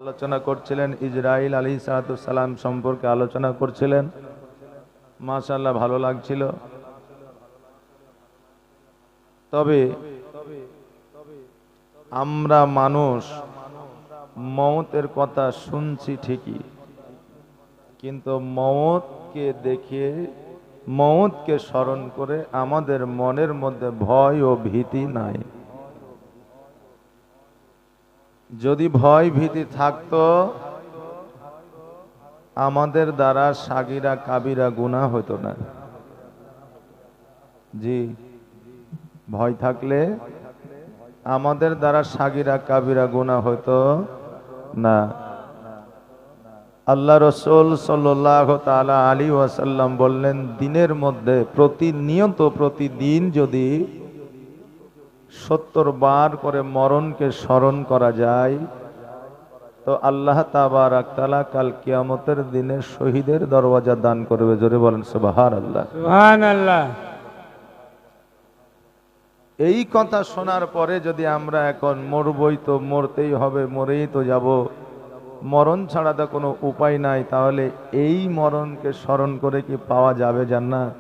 আলোচনা করছিলেন, ইসরাইল আলাইহিস সালাম সম্পর্কে আলোচনা করছিলেন। মাশাআল্লাহ ভালো লাগছিল। তবে আমরা মানুষ মওতের কথা শুনছি ঠিকই, কিন্তু মওতকে দেখে, মওতকে স্মরণ করে আমাদের মনের মধ্যে ভয় ও ভীতি নাই। যদি ভয় ভীতি থাকতো, আমাদের দ্বারা সাগিরা কাবিরা গুনাহ হতো না। জি, ভয় থাকলে আমাদের দ্বারা সাগিরা কাবিরা গুনাহ হতো না। আল্লাহ রসুল সাল্লাল্লাহু তাআলা আলাইহি ওয়াসাল্লাম বললেন, দিনের মধ্যে প্রতিনিয়ত প্রতিদিন যদি 70 বার করে মরণকে স্মরণ করা যায়, তো আল্লাহ তাবারাক তাআলা কাল কিয়ামতের দিনে শহীদের দরওয়াজা দান করবে। জোরে বলেন সুবহানাল্লাহ। সুবহানাল্লাহ। এই কথা শোনার পরে যদি আমরা এখন মরবই তো মরতেই হবে, মরেই তো যাব, মরণ ছাড়া তো কোনো উপায় নাই, তাহলে এই মরণকে স্মরণ করে কি পাওয়া যাবে জান্নাত?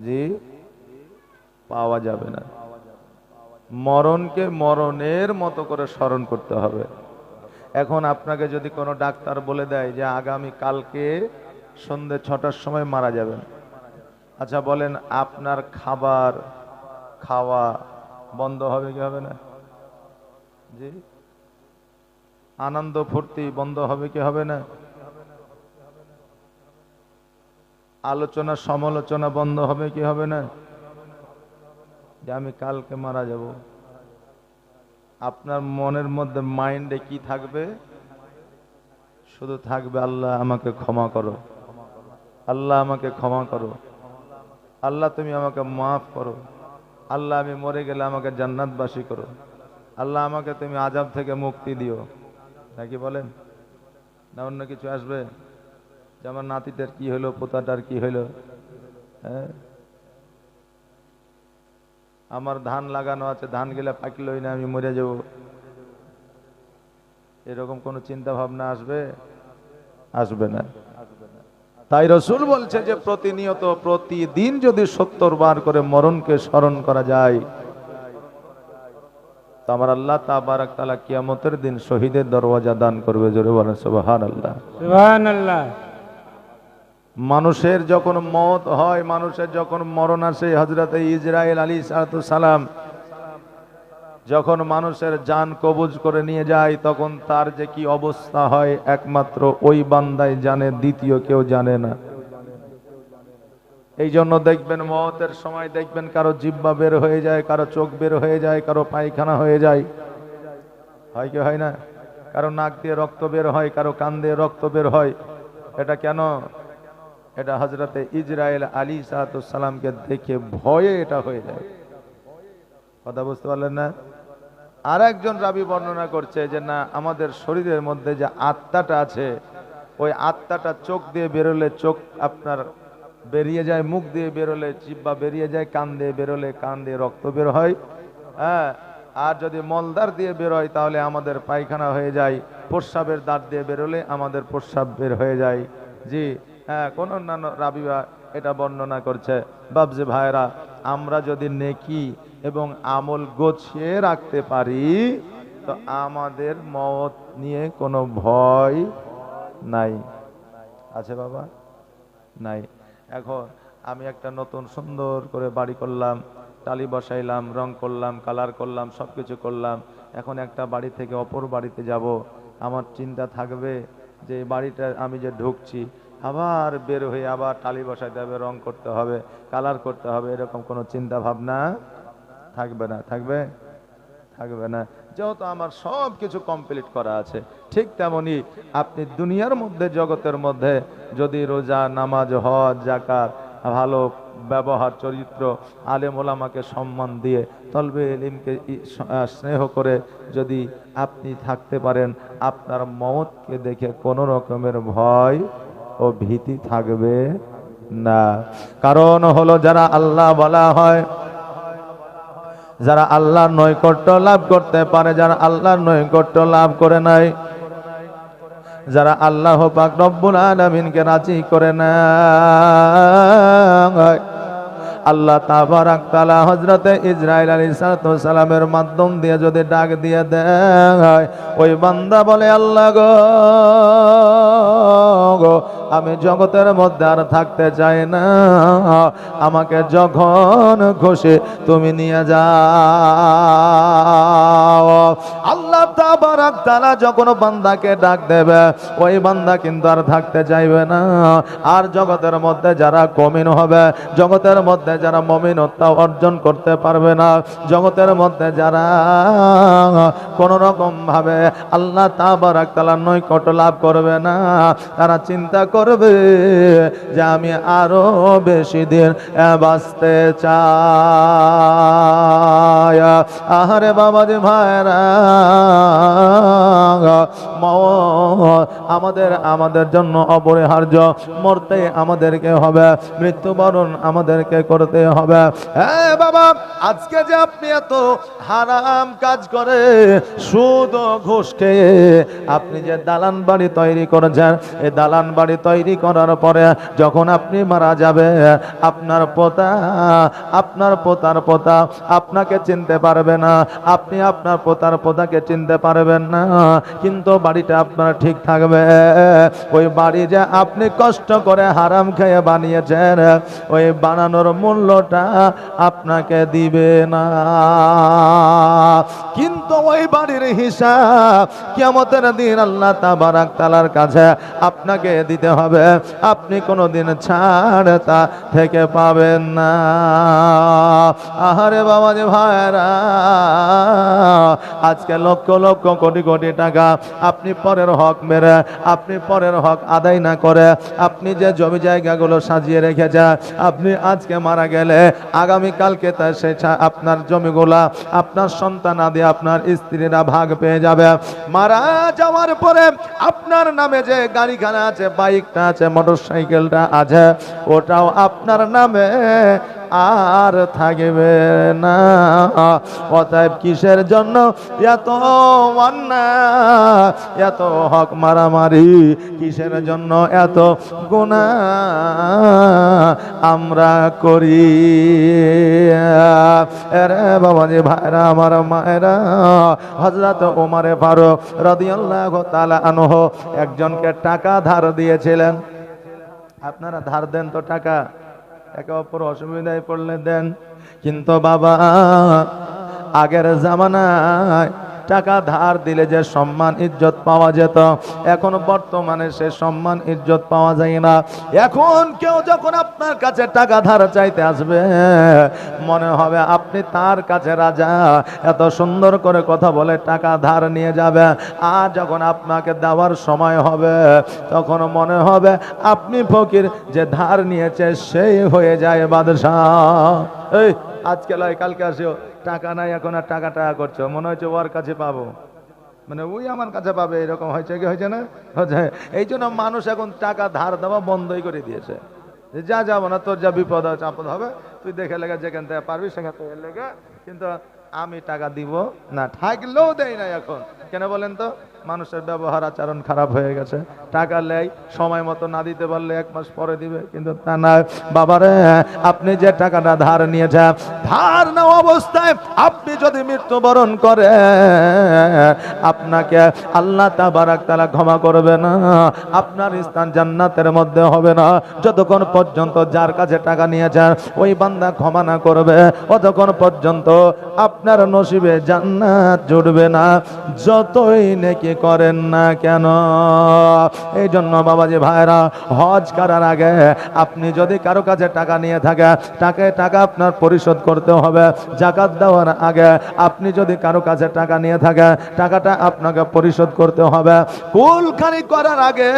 জি, পাওয়া যাবে না। মরণকে মরণের মতো করে স্মরণ করতে হবে। এখন আপনাকে যদি কোনো ডাক্তার বলে দেয় যে আগামী কালকে সন্ধ্যে 6টার সময় মারা যাবেন, আচ্ছা বলেন, আপনার খাবার খাওয়া বন্ধ হবে কি হবে না? জি, আনন্দ ফুর্তি বন্ধ হবে কি হবে না? আলোচনা সমালোচনা বন্ধ হবে কি হবে না? যে আমি কালকে মারা যাব, আপনার মনের মধ্যে মাইন্ডে কি থাকবে? শুধু থাকবে আল্লাহ আমাকে ক্ষমা করো, আল্লাহ আমাকে ক্ষমা করো, আল্লাহ তুমি আমাকে মাফ করো, আল্লাহ আমি মরে গেলে আমাকে জান্নাতবাসী করো, আল্লাহ আমাকে তুমি আযাব থেকে মুক্তি দিও। নাকি বলেন? না অন্য কিছু আসবে? যে আমার নাতিটার কি হলো, পোতাটার কি হলো, হ্যাঁ, আমার ধান লাগানো আছে, ধান গেলে পাকলই না, আমি মরে যাব, এরকম কোন চিন্তা ভাবনা আসবে? আসবে না। তাই রাসূল বলছে যে প্রতিনিয়ত প্রতিদিন যদি 70 বার করে মরণকে স্মরণ করা যায়, তো আমার আল্লাহ তাবারক তাআলা কিয়ামতের দিন শহীদের দরওয়াজা দান করবে। জোরে বলেন সুবহানাল্লাহ। সুবহানাল্লাহ। মানুষের যখন মওত হয়, মানুষের যখন মরণ আসে, হযরত ইসরাইল আলাইহিস সালাম যখন মানুষের জান কবজ করে নিয়ে যায়, তখন তার যে কি অবস্থা হয় একমাত্র ওই বান্দাই জানে, দ্বিতীয় কেউ জানে না। এই জন্য দেখবেন মওতের সময় দেখবেন কারো জিহ্বা বের হয়ে যায়, কারো চোখ বের হয়ে যায়, কারো পায়খানা হয়ে যায়, হয় কি হয় না? কারো নাক দিয়ে রক্ত বের হয়, কারো কান দিয়ে রক্ত বের হয়। এটা কেন? এটা হযরতে ইসরাইল আলাইহিস সালামকে দেখে ভয়ে এটা হয়ে যায়। কথা বুঝতে পারলেন না? আর একজন রাবী বর্ণনা করছে যে না, আমাদের শরীরের মধ্যে যে আত্মাটা আছে, ওই আত্মাটা চোখ দিয়ে বেরোলে চোখ আপনার বেরিয়ে যায়, মুখ দিয়ে বেরোলে জিহ্বা বেরিয়ে যায়, কান দিয়ে বেরোলে কান দিয়ে রক্ত বের হয়, হ্যাঁ, আর যদি মলদার দিয়ে বের হয় তাহলে আমাদের পায়খানা হয়ে যায়, প্রস্রাবের দাঁত দিয়ে বেরোলে আমাদের প্রস্রাব বের হয়ে যায়। জি, হ্যাঁ, কোন অন্যান্য রাবিরা এটা বর্ণনা করছে। বাবজি ভাইরা, আমরা যদি নেকি এবং আমল গোছিয়ে রাখতে পারি, তো আমাদের মওত নিয়ে কোনো ভয় নাই। আছে বাবা? নাই। এখন আমি একটা নতুন সুন্দর করে বাড়ি করলাম, টালি বসাইলাম, রং করলাম, কালার করলাম, সব কিছু করলাম। এখন একটা বাড়ি থেকে অপর বাড়িতে যাব, আমার চিন্তা থাকবে যে এই বাড়িটা আমি যে ঢুকছি, আবার বের হয়ে আবার টালি বসাইতে হবে, রং করতে হবে, কালার করতে হবে, এরকম কোনো চিন্তা ভাবনা থাকবে না। থাকবে? থাকবে না। যেহেতু আমার সব কিছু কমপ্লিট করা আছে, ঠিক তেমনি আপনি দুনিয়ার মধ্যে, জগতের মধ্যে যদি রোজা, নামাজ, হজ, যাকাত, ভালো ব্যবহার, চরিত্র, আলেম ওলামাকে সম্মান দিয়ে, তলবে ইলমকে স্নেহ করে যদি আপনি থাকতে পারেন, আপনার মওতকে দেখে কোনো রকমের ভয় ও ভীতি থাকবে না। কারণ হলো যারা আল্লাহ বলা হয়, যারা আল্লাহর নৈকট্য লাভ করতে পারে, যারা আল্লাহর নৈকট্য লাভ করে নাই, যারা আল্লাহ পাক রব্বুল আলামিনকে রাজি করে নেয়, আল্লাহ তাবারাক তাআলা হযরতে ইসরাইল আলাইহিস সালামের মাধ্যম দিয়ে যদি ডাক দিয়ে দেয়, ওই বান্দা বলে আল্লাহ গো আমি জগতের মধ্যে আর থাকতে চাই না, আমাকে যখন খুশি তুমি নিয়ে যাও। আল্লাহ তাবারাক তাআলা যখন বান্দাকে ডাক দেবে, ওই বান্দা কিন্তু আর থাকতে চাইবে না। আর জগতের মধ্যে যারা কমিন হবে, জগতের মধ্যে যারা মুমিনত্ব অর্জন করতে পারবে না, জগতের মধ্যে যারা কোন রকম ভাবে আল্লাহ তাবারাক তাআলার নৈকট্য লাভ করবে না, তারা চিন্তা করবে যে আমি আরো বেশি দিন বাঁচতে চাই। আহারে বাবাজি ভাইরা, আমাদের জন্য অপরিহার্য, মরতে আমাদেরকে হবে, মৃত্যুবরণ আমাদেরকে করতে হবে। হ্যাঁ বাবা, আজকে যে আপনি এত হারাম কাজ করে সুদ ও ঘুষ খেয়ে আপনি যে দালান বাড়ি তৈরি করেছেন, এই দালান বাড়ি তৈরি করার পরে যখন আপনি মারা যাবে, আপনার পোতা, আপনার পোতার পোতা আপনাকে চিনতে পারবে না, আপনি আপনার পোতার পোতাকে চিনতে পারবেন না, কিন্তু বাড়িটা আপনার ঠিক থাকবে। ওই বাড়ি যে আপনি কষ্ট করে হারাম খেয়ে বানিয়েছেন, ওই বানানোর মূল্যটা আপনাকে দিবে না, কিন্তু ওই বাড়ির হিসাব কিয়ামতের দিন আল্লাহ তাবারাক তাআলার কাছে আপনাকে দিতে হবে। আপনি কোনোদিন ছাড় তা থেকে পাবেন না। আহারে বাবাজি ভাইরা, আজকে লক্ষ লক্ষ কোটি কোটি টাকা আপনি পরের হক মেরে, আপনি পরের হক আদায় না করে, আপনি যে জমি জায়গাগুলো সাজিয়ে রেখেছেন, আপনি আজকে মারা গেলে আগামীকালকে তা সে আপনার জমিগুলা আপনার সন্তান আদি আপনার স্ত্রীরা ভাগ পেয়ে যাবে। মারা যাওয়ার পরে আপনার নামে যে গাড়িখানা আছে, বাইকটা আছে, মোটরসাইকেলটা আছে, ওটাও আপনার নামে আর থাকবে না। অতএব কিসের জন্য এত অন্যায়, এত হক মারামারি, কিসের জন্য এত গুনাহ আমরা করি? আরে বাবাজি ভাইরা, আমার মায়েরা, হযরত ওমর ফারুক রাদিয়াল্লাহু তাআলা আনহু একজনকে টাকা ধার দিয়েছিলেন। আপনারা ধার দেন তো টাকা, একে অপর অসুবিধায় পড়লে দেন, কিন্তু বাবা আগের জামানায় টাকা ধার দিলে যে সম্মান ইজ্জত পাওয়া যেত, এখন বর্তমানে সে সম্মান ইজ্জত পাওয়া যায় না। এখন কেউ যখন আপনার কাছে টাকা ধার চাইতে আসবে, মনে হবে আপনি তার কাছে রাজা, এত সুন্দর করে কথা বলে টাকা ধার নিয়ে যাবে। আর যখন আপনাকে দেওয়ার সময় হবে, তখন মনে হবে আপনি ফকির, যে ধার নিয়েছে সেই হয়ে যায় বাদশাহ। এই আজকে লয় কালকে আসিও, টাকা নাই, এখন আর টাকা টাকা করছো, মনে হচ্ছে ওর কাছে পাবো, মানে ওই আমার কাছে পাবে, এরকম হয়েছে কি হয়েছে না? হচ্ছে। এই জন্য মানুষ এখন টাকা ধার দেওয়া বন্ধই করে দিয়েছে। যা যাবো না, তোর যা বিপদ আছে আপদ হবে, তুই দেখে লেগে যেখান থেকে পারবি সেখান থেকে লেগে, কিন্তু আমি টাকা দিব না, থাকলেও দেয় না এখন। কেন বলেন তো? মানুষের ব্যবহার আচরণ খারাপ হয়ে গেছে। টাকা লেয়, সময় মতো না দিতে পারলে 1 মাস পরে দিবে, কিন্তু তা না। বাবারে, আপনি যে টাকাটা ধার নিয়েছেন, ধার নেওয়া অবস্থায় আপনি যদি মৃত্যুবরণ করে, আপনাকে আল্লাহ তাবারাক তাআলা ক্ষমা করবে না, আপনার স্থান জান্নাতের মধ্যে হবে না। যতক্ষণ পর্যন্ত যার কাছে টাকা নিয়েছেন ওই বান্দা ক্ষমা না করবে, ততক্ষণ পর্যন্ত আপনার নসিবে জান্নাত জুড়বে না, যতই নেকি করেন না কেন। এই জন্য বাবাজি ভাইরা, হজ করার আগে আপনি যদি কারো কাছে টাকা নিয়ে থাকেন, টাকা আপনার পরিশোধ করতে হবে। যাকাত দেওয়ার আগে আপনি যদি কারো কাছে টাকা নিয়ে থাকেন, টাকাটা আপনাকে পরিশোধ করতে হবে। কুলখানি করার আগে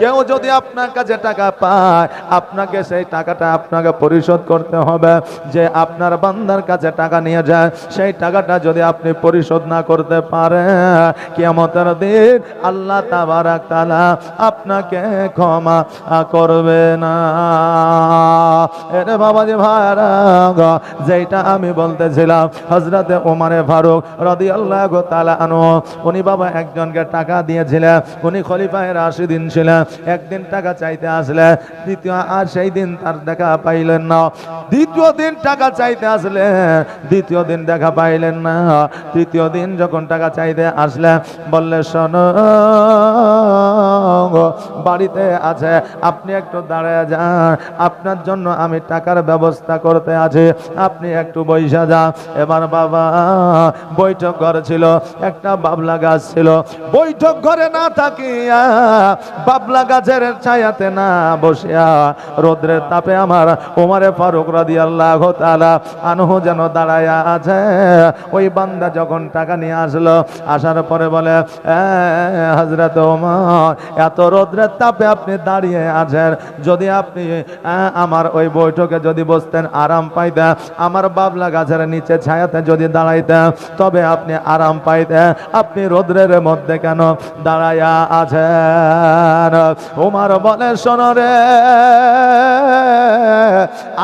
কেউ যদি আপনার কাছে টাকা পায়, আপনাকে সেই টাকাটা আপনাকে পরিশোধ করতে হবে। যে আপনার বান্দার কাছে টাকা নিয়ে যায়, সেই টাকাটা যদি আপনি পরিশোধ না করতে পারেন, কিয়ামত কিয়ামতের দিন আল্লাহ তাবারাক তাআলা আপনাকে ক্ষমা করবে না। এরে বাবাজি ভাইরা, যেটা আমি বলতেছিলাম, হযরতে ওমর ফারুক রাদিয়াল্লাহু তাআলা আনহু উনি বাবা একজনকে টাকা দিয়েছিলেন, উনি খলিফায়ে রাশিদিন ছিলেন। একদিন টাকা চাইতে আসলে দ্বিতীয় আর সেই দিন তার দেখা পাইলেন না। দ্বিতীয় দিন টাকা চাইতে আসলে দ্বিতীয় দিন দেখা পাইলেন না। তৃতীয় দিন যখন টাকা চাইতে আসলে বললে, শোনো বাড়িতে আছে, আপনি একটু দাঁড়ায় যান, আপনার জন্য আমি টাকার ব্যবস্থা করতে আছি, আপনি একটু বইসা যান। এবার বাবা বৈঠক ঘর ছিল, একটা বাবলা গাছ ছিল। বৈঠক ঘরে না থাকিয়া বাবলা গাছের ছায়াতে না বসিয়া রোদ্রের তাপে আমার ওমর ফারুক রাদিয়াল্লাহু তাআলা আনহু যেন দাঁড়ায়া আছে। ওই বান্দা যখন টাকা নিয়ে আসলো, আসার পরে বলে, হযরত ওমর, এত রোদ্রের তাপে আপনি দাঁড়িয়ে আছেন, যদি আপনি আমার ওই বৈঠকে যদি বসতেন আরাম পাইতেন, আমার বাবলা গাছের নিচে ছায়াতে যদি দাঁড়াইতেন তবে আপনি আরাম পাইতেন, আপনি রোদ্রের মধ্যে কেন দাঁড়ায়া আছেন? ওমর বলে, শোনো রে,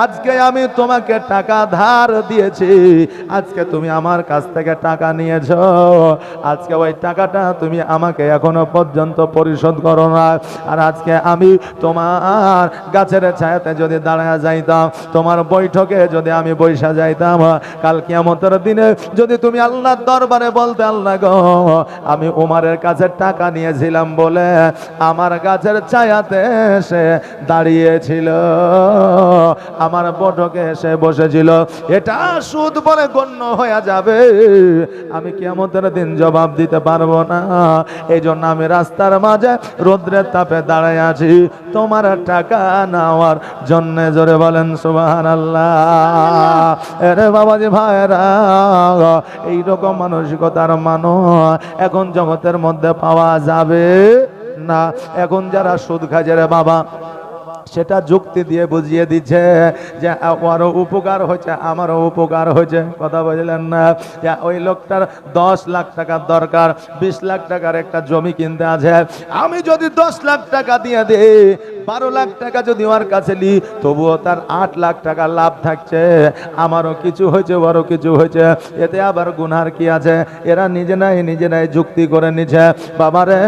আজকে আমি তোমাকে টাকা ধার দিয়েছি, আজকে তুমি আমার কাছ থেকে টাকা নিয়েছো, আজকে ওই টাকাটা তুমি আমাকে এখনো পর্যন্ত পরিশোধ করো না। আর আজকে আমি তোমার গাছের ছায়াতে যদি দাঁড়ায়া যাইতাম, তোমার বৈঠকে যদি আমি বৈশা যাইতাম, কাল কিয়ামতের দিনে যদি তুমি আল্লাহর দরবারে বলতে, আল্লাহ গো, আমি ওমরের কাছে টাকা নিয়েছিলাম বলে আমার গাছের ছায়াতে এসে দাঁড়িয়েছিল, আমার বৈঠকে এসে বসেছিল, এটা সুদ বলে গণ্য হয়ে যাবে, আমি কিয়ামতের দিন জবাব দিতে পারবো না। এই জন্য আমি রাস্তার মাঝে রোদ্রের তাপে দাঁড়ায় আছি তোমার টাকা নেওয়ার জন্য। জোরে বলেন সুবহানাল্লাহ। এরে বাবাজি ভাইরা, এইরকম মানসিকতার মানুষ এখন জগতের মধ্যে পাওয়া যাবে না। এখন যারা সুদ খায় রে বাবা, সেটা যুক্তি দিয়ে বুঝিয়ে দিচ্ছে যে আমারও উপকার হয়েছে, আমারও উপকার হয়েছে। কথা বললেন না? ওই লোকটার 10 লাখ টাকার দরকার, 20 লাখ টাকার একটা জমি কিনতে আছে, আমি যদি 10 লাখ টাকা দিয়ে দিই, 12 লাখ টাকা যদি ওর কাছে নি, তবুও তার 8 লাখ টাকা লাভ থাকছে, আমারও কিছু হয়েছে, বড় কিছু হয়েছে, এতে আবার গুনার কি আছে? এরা নিজে নাই যুক্তি করে নিছে। বাবারে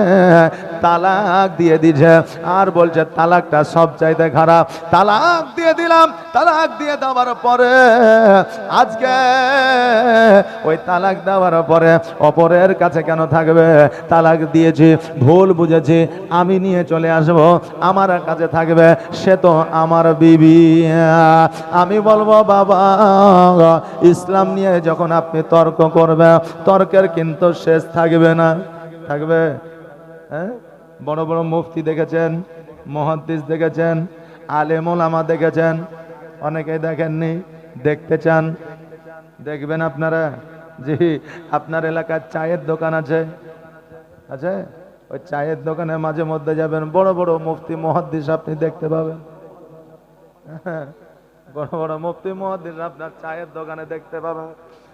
তালাক দিয়ে দিছে, আর বলছে তালাকটা সব চাইতে খারাপ। তালাক দিয়ে দিলাম, তালাক দিয়ে দেওয়ার পরে আজকে ওই তালাক দেওয়ার পরে অপরের কাছে কেন থাকবে? তালাক দিয়েছি, ভুল বুঝেছি, আমি নিয়ে চলে আসবো, আমার কাছে থাকবে, সে তো আমার বিবি। আমি বলবো বাবা, ইসলাম নিয়ে যখন আপনি তর্ক করবেন, তর্কের কিন্তু শেষ থাকবে না। থাকবে? হ্যাঁ, বড় বড় মুফতি দেখেছেন, মুহাদ্দিস দেখেছেন, আলেম ওলামা দেখেছেন, অনেকেই দেখেননি, দেখতে চান, দেখবেন আপনারা। জি, আপনার এলাকার চায়ের দোকান আছে, আছে? ওই চায়ের দোকানে মাঝে মধ্যে যাবেন, বড় বড় মুফতি মুহাদ্দিস আপনি দেখতে পাবেন। বড় বড় মুফতি মুহাদ্দিস আপনার চায়ের দোকানে দেখতে পাবেন।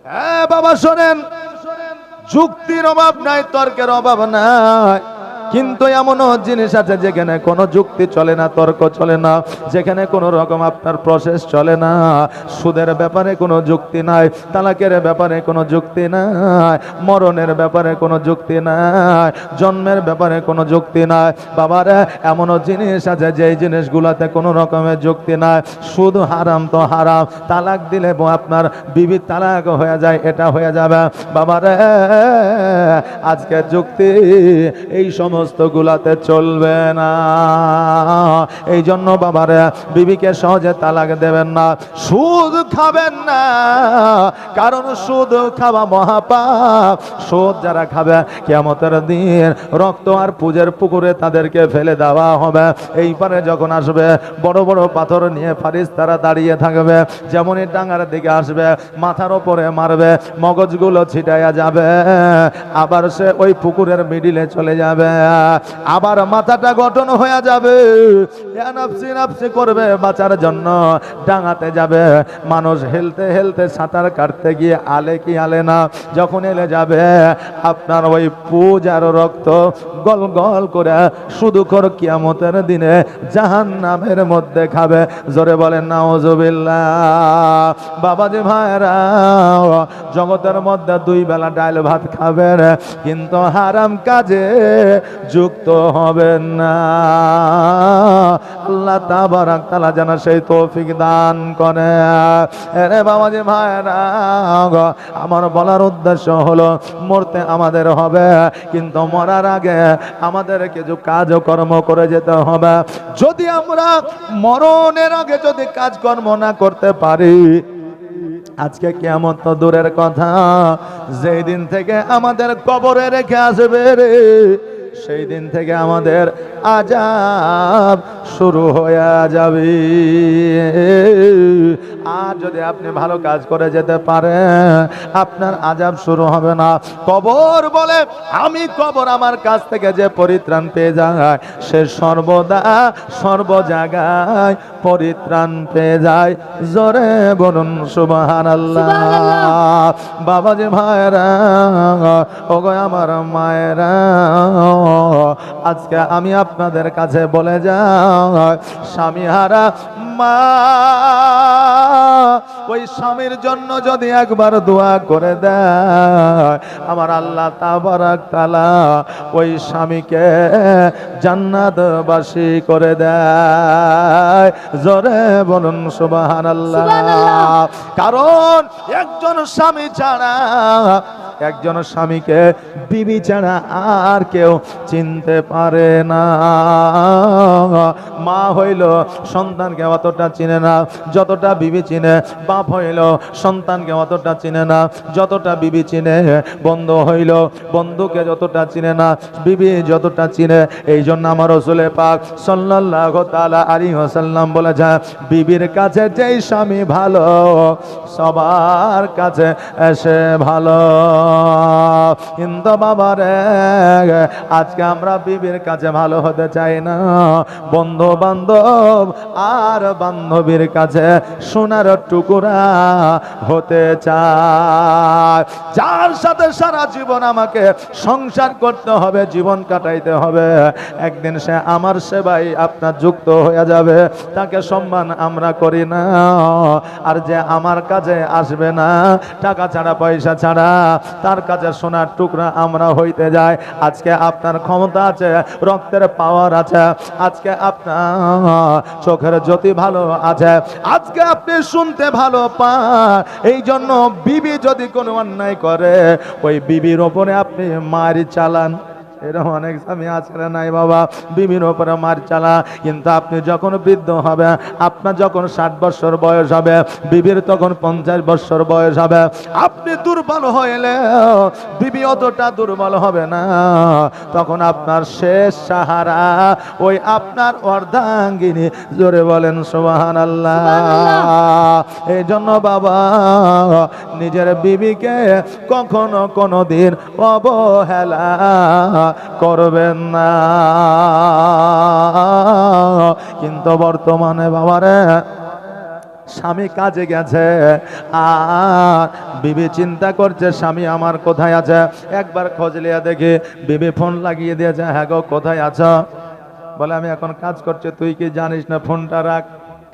হ্যাঁ বাবা শোনেন, যুক্তির অভাব নাই, তর্কের অভাব নাই, কিন্তু এমনও জিনিস আছে যেখানে কোনো যুক্তি চলে না, তর্ক চলে না, যেখানে কোনো রকম আপনার প্রসেস চলে না। সুদের ব্যাপারে কোনো যুক্তি নাই, তালাকের ব্যাপারে কোনো যুক্তি নাই, মরণের ব্যাপারে কোনো যুক্তি নাই, জন্মের ব্যাপারে কোনো যুক্তি নাই। বাবারে এমনও জিনিস আছে যেই জিনিসগুলোতে কোনো রকমের যুক্তি নাই। সুদ হারাম তো হারাম, তালাক দিলে আপনার বিবি তালাক হয়ে যায়, এটা হয়ে যাবে। বাবারে আজকে যুক্তি এই সমস্ত গুলাতে চলবে না। এই জন্য বাবারে বিবিকে সহজে তালাক দেবেন না, সুদ খাবেন না, কারণ সুদ খাওয়া মহাপাপ। সুদ যারা খাবে কিয়ামতের দিন রক্ত আর পুজের পুকুরে তাদেরকে ফেলে দেওয়া হবে। এই পারে যখন আসবে বড় বড় পাথর নিয়ে ফারিস্তারা দাঁড়িয়ে থাকবে, যেমনই ডাঙার দিকে আসবে মাথার ওপরে মারবে, মগজগুলো ছিটাইয়া যাবে, আবার সে ওই পুকুরের মিডিলে চলে যাবে। আবার মাথাটা গঠন হয়ে যাবে, নাফসি নাফসি করবে বাঁচার জন্য, ডাঙাতে যাবে। মানুষ হেলতে হেলতে সাঁতার কাটতে গিয়ে আলে কি আলে না, যখন এলে যাবে আপনার ওই পূজার রক্ত গল গল করে শুধু কর কিয়ামতের দিনে জাহান্নামের মধ্যে খাবে। জোরে বলেন নাউজুবিল্লাহ। বাবাজি ভাইরা, জগতের মধ্যে 2 বেলা ডাল ভাত খাবেন, কিন্তু হারাম কাজে যুক্ত হবেন না। আল্লাহ তাবারাক তাআলা যেন সেই তৌফিক দান করে। আরে বাবাজি ভাইরা, আমার বলার উদ্দেশ্য হলো মরতে আমাদের হবে, কিন্তু মরার আগে আমাদের কিছু কাজ কর্ম করে যেতে হবে। যদি আমরা মরণের আগে যদি কাজকর্ম না করতে পারি, আজকে কিয়ামত তো দূরের কথা, যেই দিন থেকে আমাদের কবরে রেখে আসবে রে, সেই দিন থেকে আমাদের আযাব শুরু হয়ে যাবে। আর যদি আপনি ভালো কাজ করে যেতে পারেন, আপনার আযাব শুরু হবে না। কবর বলে, আমি কবর আমার কাছ থেকে যে পরিত্রাণ পেয়ে যায়, সে সর্বদা সর্ব জায়গায় পরিত্রাণ পেয়ে যায়। জোরে বলুন সুবহানাল্লাহ। বাবাজি ভাইরা, ওগো আমার মায়েরা, আজকে আমি আপনাদের কাছে বলে যাই, স্বামীহারা মা ওই স্বামীর জন্য যদি একবার দোয়া করে দেয়, আমার আল্লাহ তাবারাক তাআলা ওই স্বামীকে জান্নাতবাসী করে দেয়। জোরে বলুন সুবহানাল্লাহ। কারণ একজন স্বামী ছাড়া, একজন স্বামীকে বিবি ছাড়া আর কেউ চিনতে পারে না। মা হইল সন্তানকে অতটা চিনে না যতটা বিবি চিনে, বাপ হইল সন্তানকে অতটা চিনে না যতটা বিবি চিনে, বন্ধু হইল বন্ধুকে যতটা চিনে না বিবি যতটা চিনে। এই জন্য আমার রাসূল পাক সাল্লাল্লাহু তাআলা আলাইহি ওয়াসাল্লাম বলে যায়, বিবির কাছে যেই স্বামী ভালো, সবার কাছে এসে ভালো। কিন্তু বাবারে, আজকে আমরা বিবির কাছে ভালো হতে চাই না, বন্ধু বান্ধব আর বান্ধবীর কাছে সোনার টুকরা হতে চায়। যার সাথে সারা জীবন আমাকে সংসার করতে হবে, জীবন কাটাইতে হবে, একদিন সে আমার সেবায় আপনার যুক্ত হয়ে যাবে, তাকে সম্মান আমরা করি না। আর যে আমার কাছে আসবে না, টাকা ছাড়া পয়সা ছাড়া, তার কাছে সোনার টুকরা আমরা হইতে যাই। আজকে আপনার ক্ষমতা আছে, রক্তের পাওয়ার আছে, আজকে আপনার চোখের জ্যোতি ভালো আছে, আজকে আপনি শুনতে ভালো পান। এই জন্য বিবি যদি কোনো অন্যায় করে, ওই বিবির ওপরে আপনি মার চালান। এরকম অনেক স্বামী আজকে নাই বাবা, বিবির ওপরে মার চালা। কিন্তু আপনি যখন বৃদ্ধ হবে, আপনার যখন 60 বছর বয়স হবে, বিবির তখন 50 বছর বয়স হবে, আপনি দুর্বল হইলে বিবি অতটা দুর্বল হবে না। তখন আপনার শেষ সাহারা ওই আপনার অর্ধাঙ্গিনী। জোরে বলেন সুবহানাল্লাহ। এই জন্য বাবা, নিজের বিবিকে কখনো কোনোদিন অবহেলা করবেন না। কিন্তু বর্তমানে বাবারে, স্বামী কাজে গেছে আর বিবি চিন্তা করছে স্বামী আমার কোথায় আছে। একবার খোঁজ লিয়া দেখি, বিবি ফোন লাগিয়ে দিয়েছে, হ্যাঁ গো কোথায় আছো? বলে আমি এখন কাজ করছি, তুই কি জানিস না, ফোনটা রাখ,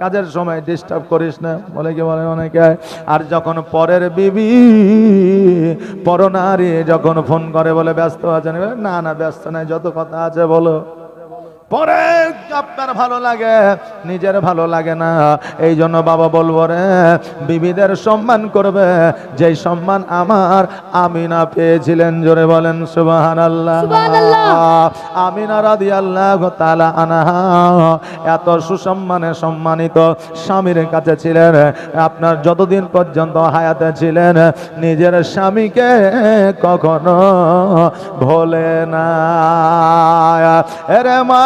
কাজের সময় ডিস্টার্ব করিস না। বলে কি বলেন অনেকে। আর যখন পরের বিবি, পরনারী যখন ফোন করে বলে ব্যস্ত আছেন, না না ব্যস্ত নাই, যত কথা আছে বলো। পরে আপনার ভালো লাগে, নিজের ভালো লাগে না। এই জন্য বাবা বলবো রে, বিবিদের সম্মান করবে যেই সম্মান আমার আমিনা পেয়েছিলেন। জোরে বলেন সুবহানাল্লাহ। আমিনা রাদিয়াল্লাহু তাআলা আনহা এত সুসম্মানে সম্মানিত স্বামীর কাছে ছিলেন, আপনার যতদিন পর্যন্ত হায়াতে ছিলেন নিজের স্বামীকে কখনো ভোলে না। এরে মা,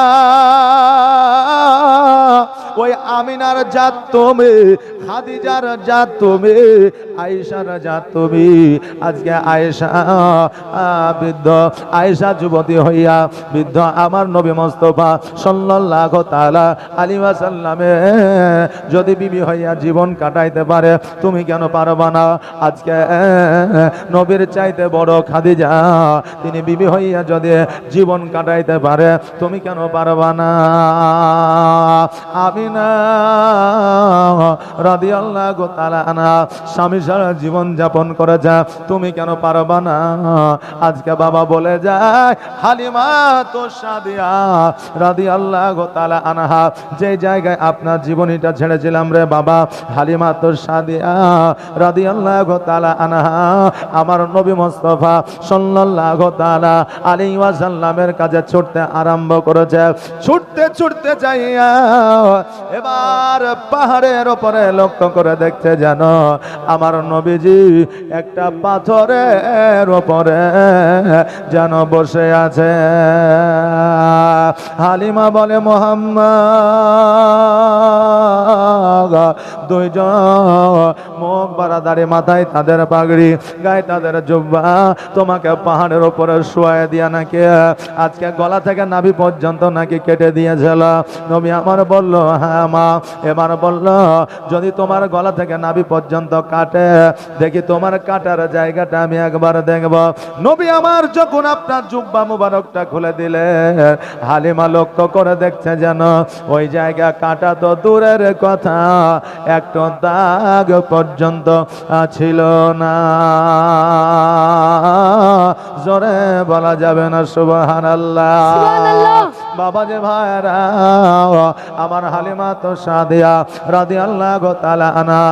ওই আমিনার জাত তুমি খাদিজার জাত তুমি, আয়েশার জাত তুমি। আজকে আয়েশা বৃদ্ধ, আয়েশা যুবতী হইয়া বৃদ্ধ আমার নবী মুস্তাফা সাল্লাল্লাহু তাআলা আলাইহি ওয়াসাল্লামে যদি বিবি হইয়া জীবন কাটাইতে পারে, তুমি কেন পারবা না? আজকে নবীর চাইতে বড় খাদিজা, তিনি বিবি হইয়া যদি জীবন কাটাইতে পারে, তুমি কেন পারবা না? আমিনা রাদিয়াল্লাহু তাআলা আনহা স্বামী ছাড়া জীবন যাপন করেছে, তুমি কেন পারবা না? আজকে বাবা বলে যায় হালিমা তো সাদিয়া রাদিয়াল্লাহু তাআলা আনহা যে জায়গায় আপনার জীবনীটা ছেড়েছিলাম রে বাবা, হালিমা তো সাদিয়া রাদিয়াল্লাহু তাআলা আনহা আমার নবী মুস্তাফা সাল্লাল্লাহু তাআলা আলাইহি ওয়াসাল্লামের কাছে ছুটতে আরম্ভ করেছে। ছুটতে ছুটতে যাইয়া এবার পাহাড়ের উপরে লক্ষ্য করে দেখতে যেন আমার নবীজি একটা পাথরের উপরে যেন বসে আছে। হালিমা বলে মুহাম্মদ, দুইজন মুখ বারাদারি, মাথায় তাদের পাগড়ি, গায়ে তাদের জুব্বা, তোমাকে পাহাড়ের উপরে শুয়ায় দিয়া নাকি আজকে গলা থেকে নাভি পর্যন্ত নাকি কেটে দিয়েছিল। নবী আমার বলল হ্যাঁ মা। এবার বলল যদি তোমার গলা থেকে নাভি পর্যন্ত কাটে, দেখি তোমার কাটার জায়গাটা আমি একবার দেখব। নবী আমার যখন আপনার জুব্বা মুবারকটা খুলে দিলে, হালিমা লক্ষ্য করে দেখছে যেন ওই জায়গা কাটা তো দূরের কথা, একটু দাগ পর্যন্ত ছিল না। জোরে বলা যাবে না সুবহানাল্লাহ। বাবা যে ভাইরা আমার হালিমা তো সাদিয়া রাদিয়াল্লাহু তাআলা আনহা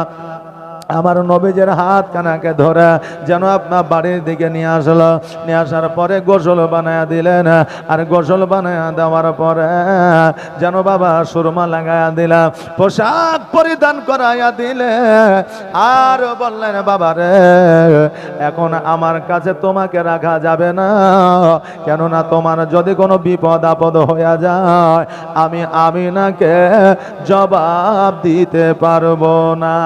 আমার নবীজের হাত কানাকে ধরে যেন আপনার বাড়ির দিকে নিয়ে আসলো। নিয়ে আসার পরে গোসল বানায়া দিলেন, আর গোসল বানায়া দেওয়ার পরে যেন বাবা সুরমা লাগায়া দিলাম, পোশাক পরিধান করাইয়া দিলে, আর বললেন বাবা রে এখন আমার কাছে তোমাকে রাখা যাবে না, কেননা তোমার যদি কোনো বিপদ আপদ হইয়া যায় আমি আমিনাকে জবাব দিতে পারবো না।